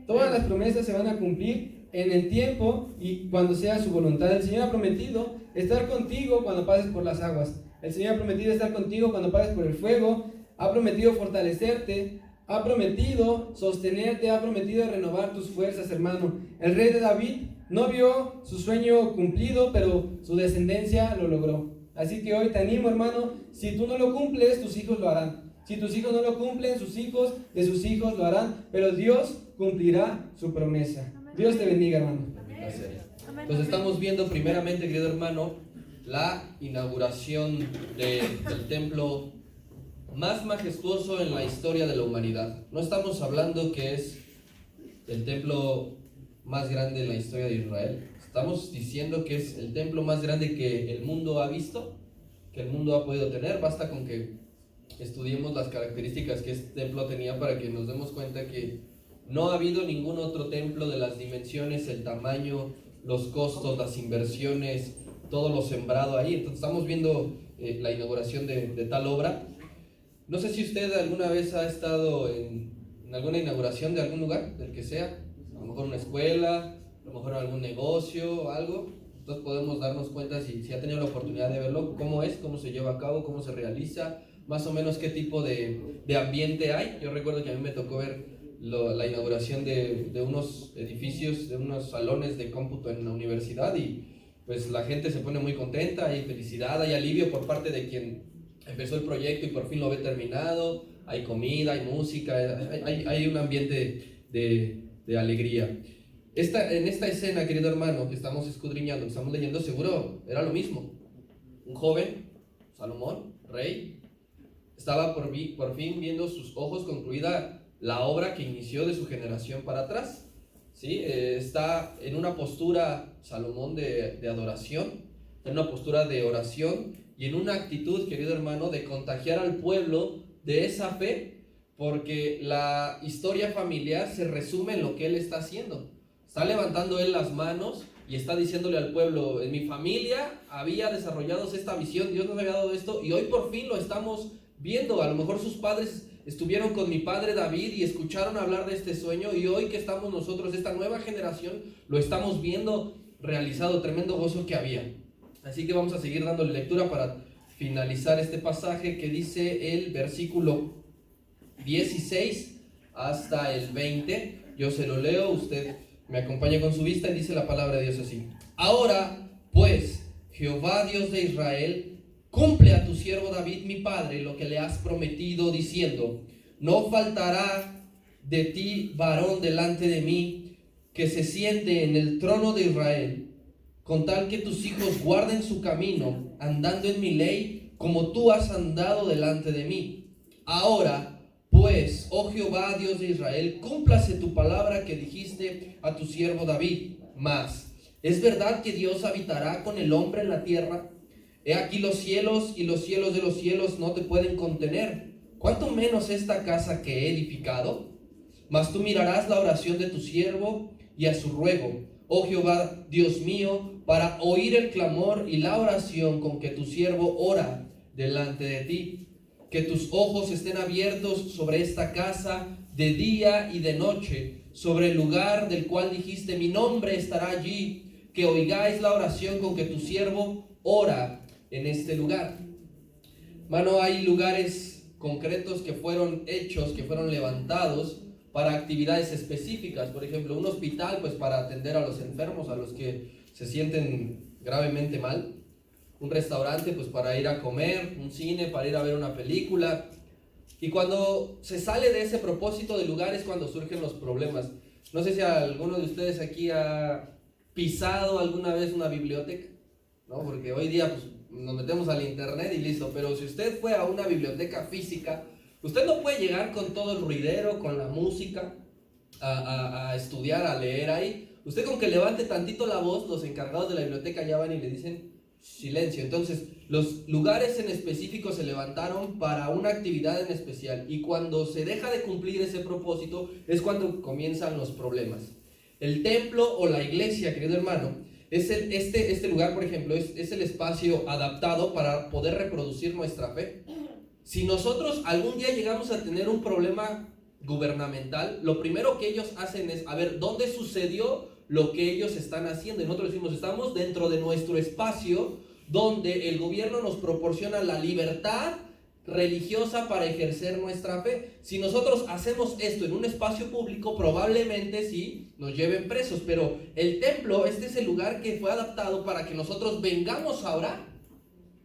Todas las promesas se van a cumplir en el tiempo y cuando sea su voluntad. El Señor ha prometido estar contigo cuando pases por las aguas. El Señor ha prometido estar contigo cuando pases por el fuego. Ha prometido fortalecerte. Ha prometido sostenerte. Ha prometido renovar tus fuerzas, hermano. El rey de David no vio su sueño cumplido, pero su descendencia lo logró. Así que hoy te animo, hermano, si tú no lo cumples, tus hijos lo harán. Si tus hijos no lo cumplen, sus hijos de sus hijos lo harán, pero Dios cumplirá su promesa. Dios te bendiga, hermano. Gracias. Pues estamos viendo primeramente, querido hermano, la inauguración del templo más majestuoso en la historia de la humanidad. No estamos hablando que es el templo más grande en la historia de Israel. Estamos diciendo que es el templo más grande que el mundo ha visto, que el mundo ha podido tener. Basta con que estudiemos las características que este templo tenía para que nos demos cuenta que no ha habido ningún otro templo de las dimensiones, el tamaño, los costos, las inversiones, todo lo sembrado ahí. Entonces estamos viendo la inauguración de tal obra. No sé si usted alguna vez ha estado en alguna inauguración de algún lugar, del que sea, a lo mejor una escuela, a lo mejor algún negocio o algo. Entonces podemos darnos cuenta si ha tenido la oportunidad de verlo, cómo es, cómo se lleva a cabo, cómo se realiza, más o menos qué tipo de ambiente hay. Yo recuerdo que a mí me tocó ver la inauguración de unos edificios, de unos salones de cómputo en la universidad, y pues la gente se pone muy contenta, hay felicidad, hay alivio por parte de quien empezó el proyecto y por fin lo ve terminado, hay comida, hay música, hay un ambiente de alegría. En esta escena, querido hermano, que estamos escudriñando, que estamos leyendo, seguro era lo mismo. Un joven, Salomón, rey, estaba por fin viendo sus ojos concluida la obra que inició de su generación para atrás. ¿Sí? Está en una postura, Salomón, de adoración, en una postura de oración y en una actitud, querido hermano, de contagiar al pueblo de esa fe, porque la historia familiar se resume en lo que él está haciendo. Está levantando él las manos y está diciéndole al pueblo: en mi familia había desarrollado esta visión, Dios nos había dado esto y hoy por fin lo estamos viendo. A lo mejor sus padres estuvieron con mi padre David y escucharon hablar de este sueño, y hoy que estamos nosotros, esta nueva generación, lo estamos viendo realizado, tremendo gozo que había. Así que vamos a seguir dándole lectura para finalizar este pasaje que dice el versículo 16 hasta el 20. Yo se lo leo, usted me acompaña con su vista, y dice la palabra de Dios así: Ahora, pues, Jehová Dios de Israel, cumple a tu siervo David mi padre lo que le has prometido, diciendo: No faltará de ti varón delante de mí que se siente en el trono de Israel, con tal que tus hijos guarden su camino, andando en mi ley, como tú has andado delante de mí. Ahora, pues, oh Jehová Dios de Israel, cúmplase tu palabra que dijiste a tu siervo David. Mas, ¿es verdad que Dios habitará con el hombre en la tierra? He aquí los cielos y los cielos de los cielos no te pueden contener, ¿cuánto menos esta casa que he edificado? Mas tú mirarás la oración de tu siervo y a su ruego, oh Jehová Dios mío, para oír el clamor y la oración con que tu siervo ora delante de ti. Que tus ojos estén abiertos sobre esta casa de día y de noche, sobre el lugar del cual dijiste: mi nombre estará allí. Que oigáis la oración con que tu siervo ora en este lugar. Mano, hay lugares concretos que fueron hechos, que fueron levantados para actividades específicas. Por ejemplo, un hospital, pues para atender a los enfermos, a los que se sienten gravemente mal. Un restaurante, pues para ir a comer. Un cine, para ir a ver una película. Y cuando se sale de ese propósito de lugar es cuando surgen los problemas. No sé si alguno de ustedes aquí ha pisado alguna vez una biblioteca, ¿no? Porque hoy día pues nos metemos al internet y listo. Pero si usted fue a una biblioteca física, usted no puede llegar con todo el ruidero, con la música, a estudiar, a leer ahí. Usted con que levante tantito la voz, los encargados de la biblioteca ya van y le dicen silencio. Entonces, los lugares en específico se levantaron para una actividad en especial, y cuando se deja de cumplir ese propósito es cuando comienzan los problemas. El templo o la iglesia, querido hermano, es este lugar, por ejemplo, es el espacio adaptado para poder reproducir nuestra fe. Si nosotros algún día llegamos a tener un problema gubernamental, lo primero que ellos hacen es, a ver, ¿dónde sucedió lo que ellos están haciendo? Y nosotros decimos, estamos dentro de nuestro espacio donde el gobierno nos proporciona la libertad religiosa para ejercer nuestra fe. Si nosotros hacemos esto en un espacio público, probablemente sí nos lleven presos, pero el templo, este es el lugar que fue adaptado para que nosotros vengamos a orar,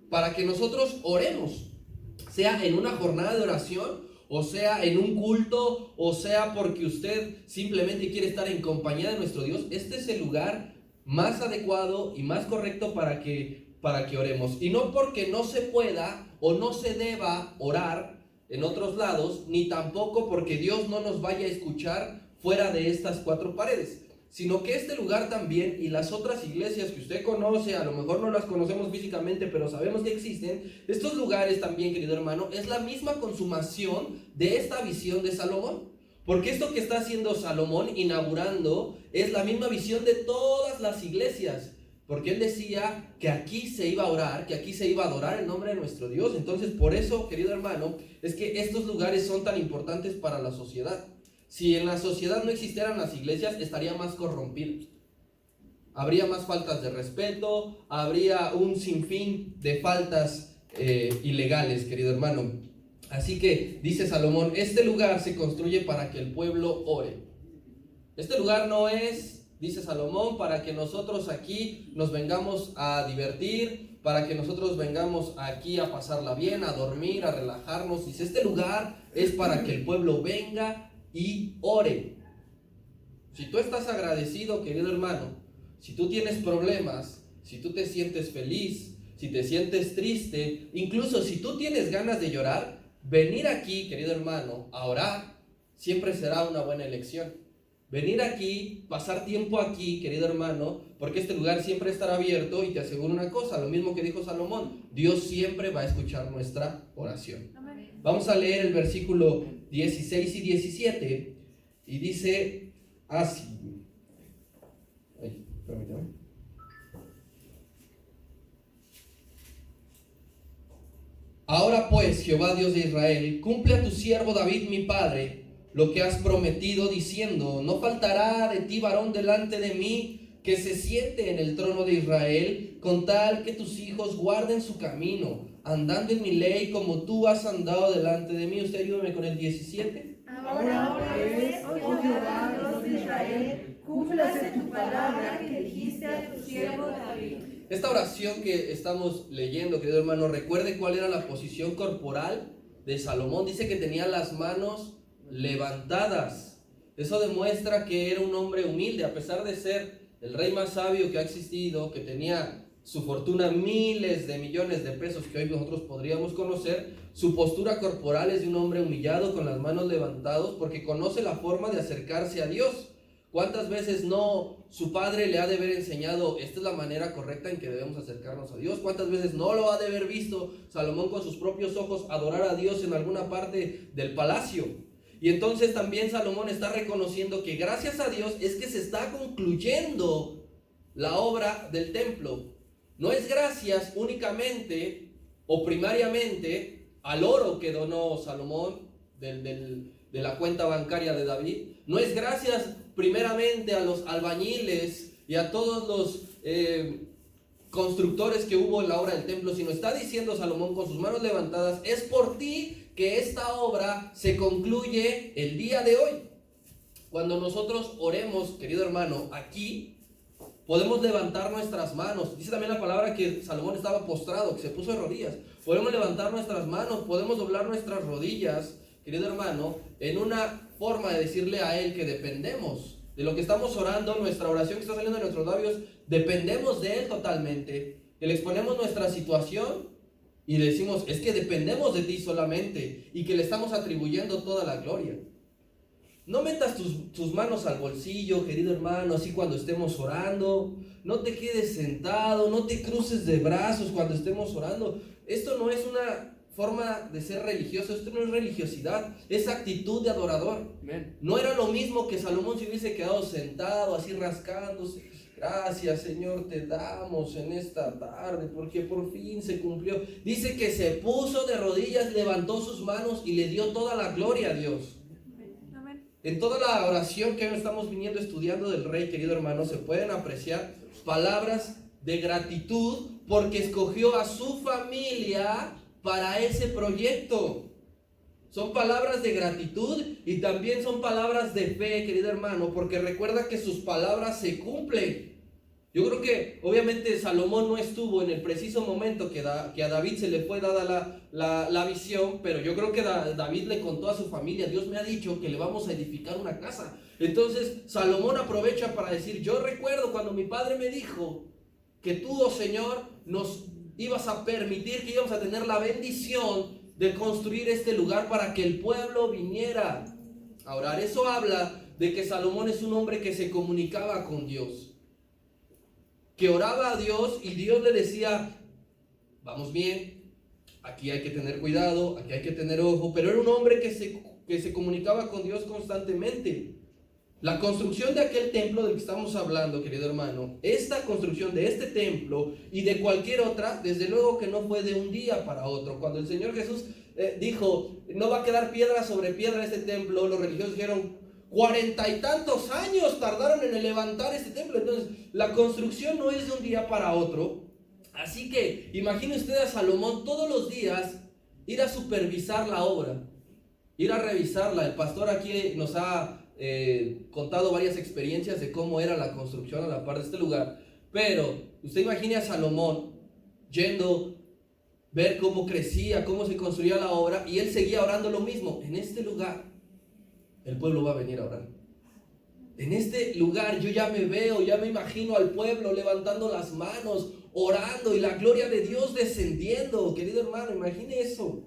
para que nosotros oremos, sea en una jornada de oración, o sea en un culto, o sea porque usted simplemente quiere estar en compañía de nuestro Dios. Este es el lugar más adecuado y más correcto para que oremos. Y no porque no se pueda o no se deba orar en otros lados, ni tampoco porque Dios no nos vaya a escuchar fuera de estas cuatro paredes, sino que este lugar también, y las otras iglesias que usted conoce, a lo mejor no las conocemos físicamente, pero sabemos que existen, estos lugares también, querido hermano, es la misma consumación de esta visión de Salomón. Porque esto que está haciendo Salomón, inaugurando, es la misma visión de todas las iglesias. Porque él decía que aquí se iba a orar, que aquí se iba a adorar el nombre de nuestro Dios. Entonces, por eso, querido hermano, es que estos lugares son tan importantes para la sociedad. Si en la sociedad no existieran las iglesias, estaría más corrompida. Habría más faltas de respeto, habría un sinfín de faltas ilegales, querido hermano. Así que, dice Salomón, este lugar se construye para que el pueblo ore. Este lugar no es, dice Salomón, para que nosotros aquí nos vengamos a divertir, para que nosotros vengamos aquí a pasarla bien, a dormir, a relajarnos. Dice, este lugar es para que el pueblo venga y ore. Si tú estás agradecido, querido hermano, si tú tienes problemas, si tú te sientes feliz, si te sientes triste, incluso si tú tienes ganas de llorar, venir aquí, querido hermano, a orar, siempre será una buena elección. Venir aquí, pasar tiempo aquí, querido hermano, porque este lugar siempre estará abierto, y te aseguro una cosa, lo mismo que dijo Salomón, Dios siempre va a escuchar nuestra oración. Amén. Vamos a leer el versículo 16 y 17, y dice así. Permítame. Ahora pues, Jehová Dios de Israel, cumple a tu siervo David mi padre lo que has prometido, diciendo: no faltará de ti varón delante de mí que se siente en el trono de Israel, con tal que tus hijos guarden su camino, andando en mi ley como tú has andado delante de mí. Usted ayúdame con el 17. Ahora pues, oh Jehová, Dios de Israel, cúmplase tu palabra que dijiste a tu siervo David. Esta oración que estamos leyendo, querido hermano, recuerde cuál era la posición corporal de Salomón. Dice que tenía las manos levantadas. Eso demuestra que era un hombre humilde, a pesar de ser el rey más sabio que ha existido, que tenía su fortuna miles de millones de pesos que hoy nosotros podríamos conocer. Su postura corporal es de un hombre humillado con las manos levantadas, porque conoce la forma de acercarse a Dios. ¿Cuántas veces no su padre le ha de haber enseñado esta es la manera correcta en que debemos acercarnos a Dios? ¿Cuántas veces no lo ha de haber visto Salomón con sus propios ojos adorar a Dios en alguna parte del palacio? Y entonces también Salomón está reconociendo que gracias a Dios es que se está concluyendo la obra del templo. No es gracias únicamente o primariamente al oro que donó Salomón de la cuenta bancaria de David. No es gracias primeramente a los albañiles y a todos los constructores que hubo en la obra del templo, sino está diciendo Salomón con sus manos levantadas: es por ti que esta obra se concluye el día de hoy. Cuando nosotros oremos, querido hermano, aquí podemos levantar nuestras manos. Dice también la palabra que Salomón estaba postrado, que se puso de rodillas. Podemos levantar nuestras manos, podemos doblar nuestras rodillas, querido hermano, en una forma de decirle a Él que dependemos de lo que estamos orando. Nuestra oración que está saliendo de nuestros labios, dependemos de Él totalmente, que le exponemos nuestra situación y le decimos: es que dependemos de ti solamente, y que le estamos atribuyendo toda la gloria. No metas tus manos al bolsillo, querido hermano, así cuando estemos orando. No te quedes sentado, no te cruces de brazos cuando estemos orando. Esto no es una forma de ser religioso, esto no es religiosidad, es actitud de adorador. Amén. No era lo mismo que Salomón se hubiese quedado sentado así rascándose. Gracias, Señor, te damos en esta tarde porque por fin se cumplió. Dice que se puso de rodillas, levantó sus manos y le dio toda la gloria a Dios. En toda la oración que hoy estamos viniendo estudiando del rey, querido hermano, se pueden apreciar palabras de gratitud porque escogió a su familia para ese proyecto. Son palabras de gratitud y también son palabras de fe, querido hermano, porque recuerda que sus palabras se cumplen. Yo creo que obviamente Salomón no estuvo en el preciso momento que a David se le fue dada la visión, pero yo creo que David le contó a su familia: Dios me ha dicho que le vamos a edificar una casa. Entonces Salomón aprovecha para decir: yo recuerdo cuando mi padre me dijo que tú, oh Señor, nos ibas a permitir, que íbamos a tener la bendición de construir este lugar para que el pueblo viniera a orar. Eso habla de que Salomón es un hombre que se comunicaba con Dios, que oraba a Dios y Dios le decía: vamos bien, aquí hay que tener cuidado, aquí hay que tener ojo. Pero era un hombre que se comunicaba con Dios constantemente. La construcción de aquel templo del que estamos hablando, querido hermano, esta construcción de este templo y de cualquier otra, desde luego que no fue de un día para otro. Cuando el Señor Jesús dijo: no va a quedar piedra sobre piedra este templo, los religiosos dijeron: 40 y tantos años tardaron en levantar este templo. Entonces la construcción no es de un día para otro. Así que imagine usted a Salomón todos los días ir a supervisar la obra, ir a revisarla. El pastor aquí nos ha contado varias experiencias de cómo era la construcción a la par de este lugar. Pero usted imagine a Salomón yendo, ver cómo crecía, cómo se construía la obra, y él seguía orando lo mismo. En este lugar el pueblo va a venir a orar. En este lugar yo ya me veo, ya me imagino al pueblo levantando las manos, orando, y la gloria de Dios descendiendo. Querido hermano, imagine eso.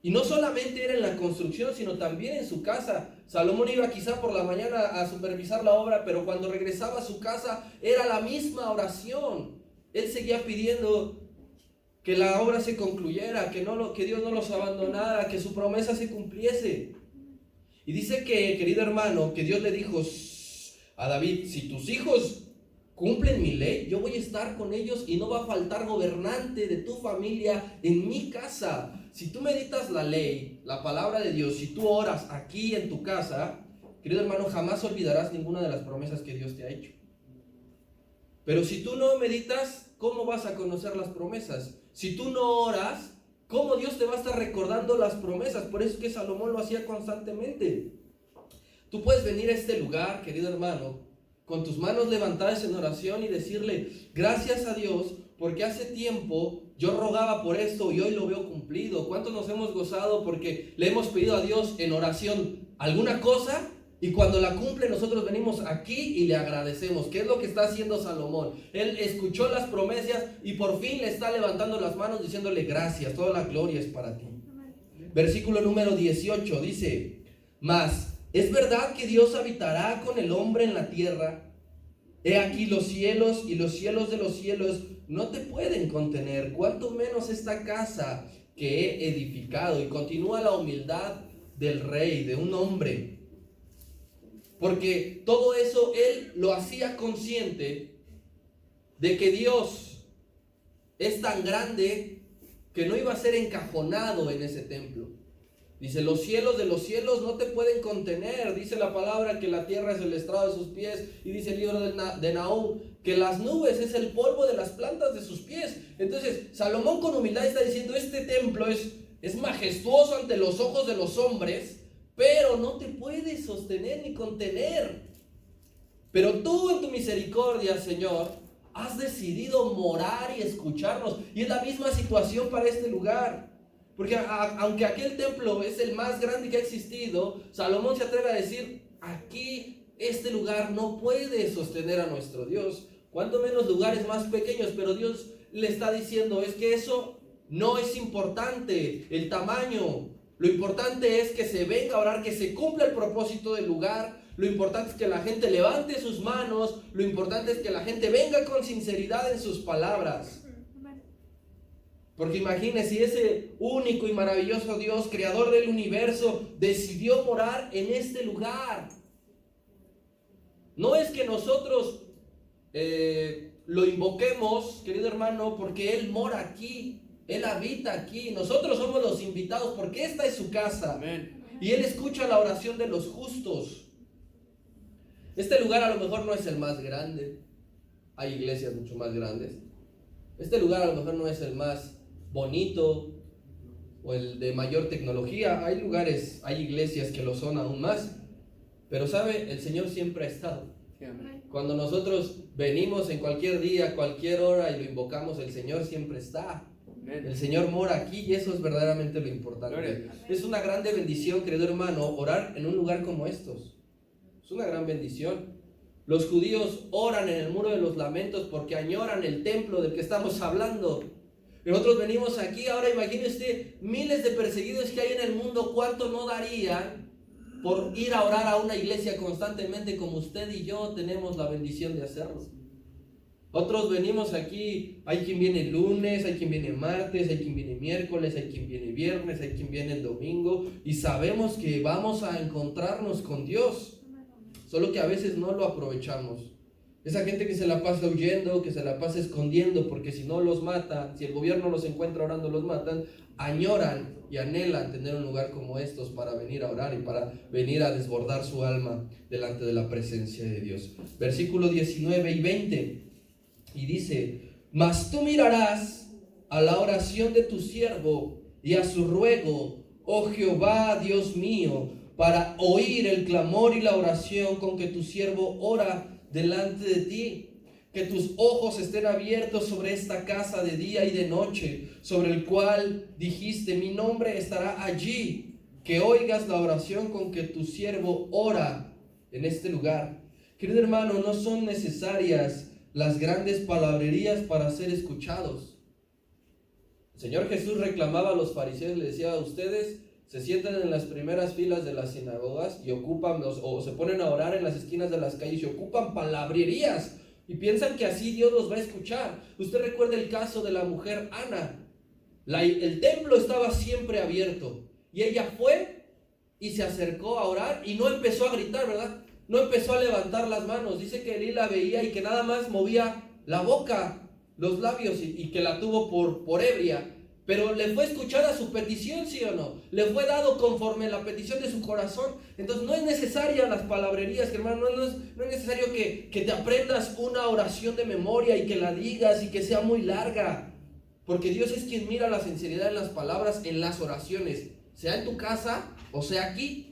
Y no solamente era en la construcción, sino también en su casa. Salomón iba quizá por la mañana a supervisar la obra, pero cuando regresaba a su casa era la misma oración. Él seguía pidiendo que la obra se concluyera, que Dios no los abandonara, que su promesa se cumpliese. Y dice que, querido hermano, que Dios le dijo a David: si tus hijos cumplen mi ley, yo voy a estar con ellos y no va a faltar gobernante de tu familia en mi casa. Si tú meditas la ley, la palabra de Dios, si tú oras aquí en tu casa, querido hermano, jamás olvidarás ninguna de las promesas que Dios te ha hecho. Pero si tú no meditas, ¿cómo vas a conocer las promesas? Si tú no oras, ¿cómo Dios te va a estar recordando las promesas? Por eso es que Salomón lo hacía constantemente. Tú puedes venir a este lugar, querido hermano, con tus manos levantadas en oración y decirle, gracias a Dios, porque hace tiempo yo rogaba por esto y hoy lo veo cumplido. ¿Cuántos nos hemos gozado porque le hemos pedido a Dios en oración alguna cosa? Y cuando la cumple, nosotros venimos aquí y le agradecemos. ¿Qué es lo que está haciendo Salomón? Él escuchó las promesas y por fin le está levantando las manos diciéndole gracias, toda la gloria es para ti. Versículo número 18 dice, mas ¿es verdad que Dios habitará con el hombre en la tierra? He aquí los cielos y los cielos de los cielos no te pueden contener, cuanto menos esta casa que he edificado. Y continúa la humildad del rey, de un hombre. Porque todo eso él lo hacía consciente de que Dios es tan grande que no iba a ser encajonado en ese templo. Dice, los cielos de los cielos no te pueden contener. Dice la palabra que la tierra es el estrado de sus pies. Y dice el libro de Nahum que las nubes es el polvo de las plantas de sus pies. Entonces Salomón con humildad está diciendo, este templo es majestuoso ante los ojos de los hombres, pero no te puedes sostener ni contener. Pero tú en tu misericordia, Señor, has decidido morar y escucharnos. Y es la misma situación para este lugar. Porque aunque aquel templo es el más grande que ha existido, Salomón se atreve a decir, aquí este lugar no puede sostener a nuestro Dios. Cuanto menos lugares más pequeños, pero Dios le está diciendo, es que eso no es importante, el tamaño. Lo importante es que se venga a orar, que se cumpla el propósito del lugar. Lo importante es que la gente levante sus manos. Lo importante es que la gente venga con sinceridad en sus palabras. Porque imagínese, si ese único y maravilloso Dios, creador del universo, decidió morar en este lugar. No es que nosotros lo invoquemos, querido hermano, porque Él mora aquí. Él habita aquí. Nosotros somos los invitados porque esta es su casa. Amén. Y Él escucha la oración de los justos. Este lugar a lo mejor no es el más grande. Hay iglesias mucho más grandes. Este lugar a lo mejor no es el más bonito o el de mayor tecnología. Hay lugares, hay iglesias que lo son aún más. Pero sabe, el Señor siempre ha estado. Cuando nosotros venimos en cualquier día, cualquier hora y lo invocamos, el Señor siempre está. El Señor mora aquí y eso es verdaderamente lo importante. Es una grande bendición, querido hermano, orar en un lugar como estos. Es una gran bendición. Los judíos oran en el muro de los lamentos porque añoran el templo del que estamos hablando. Nosotros venimos aquí, ahora imagínese miles de perseguidos que hay en el mundo, ¿cuánto no darían por ir a orar a una iglesia constantemente como usted y yo tenemos la bendición de hacerlo? Otros venimos aquí, hay quien viene lunes, hay quien viene martes, hay quien viene miércoles, hay quien viene viernes, hay quien viene el domingo y sabemos que vamos a encontrarnos con Dios, solo que a veces no lo aprovechamos. Esa gente que se la pasa huyendo, que se la pasa escondiendo porque si no los mata, si el gobierno los encuentra orando los matan, añoran y anhelan tener un lugar como estos para venir a orar y para venir a desbordar su alma delante de la presencia de Dios. Versículos 19 y 20. Y dice, mas tú mirarás a la oración de tu siervo y a su ruego, oh Jehová, Dios mío, para oír el clamor y la oración con que tu siervo ora delante de ti. Que tus ojos estén abiertos sobre esta casa de día y de noche, sobre el cual dijiste, mi nombre estará allí. Que oigas la oración con que tu siervo ora en este lugar. Querido hermano, no son necesarias las grandes palabrerías para ser escuchados. El Señor Jesús reclamaba a los fariseos, le decía, ustedes se sientan en las primeras filas de las sinagogas y ocupan o se ponen a orar en las esquinas de las calles y ocupan palabrerías y piensan que así Dios los va a escuchar. Usted recuerda el caso de la mujer Ana. El templo estaba siempre abierto y ella fue y se acercó a orar y no empezó a gritar, ¿verdad? no empezó a levantar las manos. Dice que Elí la veía y que nada más movía la boca, los labios, y que la tuvo por ebria. Pero le fue escuchada su petición, ¿sí o no? Le fue dado conforme la petición de su corazón. Entonces no es necesaria las palabrerías, hermano. No es necesario que te aprendas una oración de memoria y que la digas y que sea muy larga. Porque Dios es quien mira la sinceridad en las palabras, en las oraciones, sea en tu casa o sea aquí.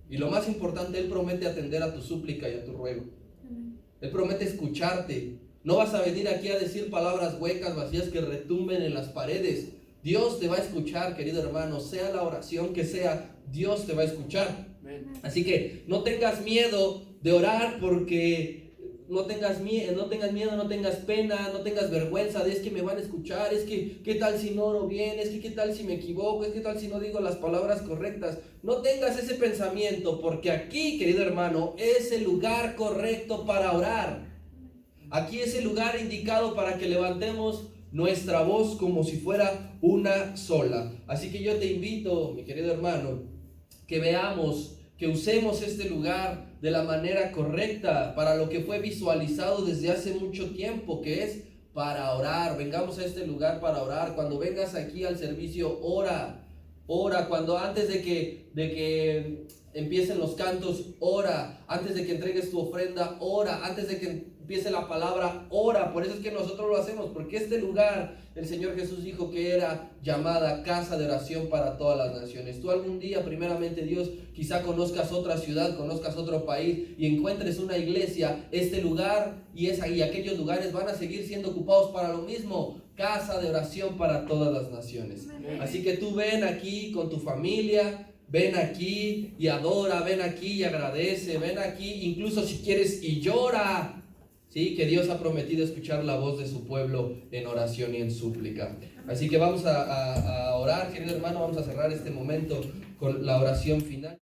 Y lo más importante, Él promete atender a tu súplica y a tu ruego. Él promete escucharte. No vas a venir aquí a decir palabras huecas, vacías, que retumben en las paredes. Dios te va a escuchar, querido hermano. Sea la oración que sea, Dios te va a escuchar. Así que no tengas miedo de orar, porque no tengas miedo, no tengas pena, no tengas vergüenza de es que me van a escuchar, es que qué tal si no oro bien, es que qué tal si me equivoco, es que qué tal si no digo las palabras correctas. No tengas ese pensamiento, porque aquí, querido hermano, es el lugar correcto para orar. Aquí es el lugar indicado para que levantemos nuestra voz como si fuera una sola. Así que yo te invito, mi querido hermano, que veamos, que usemos este lugar de la manera correcta para lo que fue visualizado desde hace mucho tiempo, que es para orar. Vengamos a este lugar para orar. Cuando vengas aquí al servicio, ora. Ora. Cuando antes de que empiecen los cantos, ora. Antes de que entregues tu ofrenda, ora. Antes de que empiece la palabra, ora. Por eso es que nosotros lo hacemos, porque este lugar, el Señor Jesús dijo que era llamada casa de oración para todas las naciones. Tú algún día, primeramente Dios, quizá conozcas otra ciudad, conozcas otro país y encuentres una iglesia. Este lugar y aquellos lugares van a seguir siendo ocupados para lo mismo, casa de oración para todas las naciones. Así que tú ven aquí con tu familia, ven aquí y adora, ven aquí y agradece, ven aquí incluso si quieres y llora. Sí, que Dios ha prometido escuchar la voz de su pueblo en oración y en súplica. Así que vamos a orar, querido hermano, vamos a cerrar este momento con la oración final.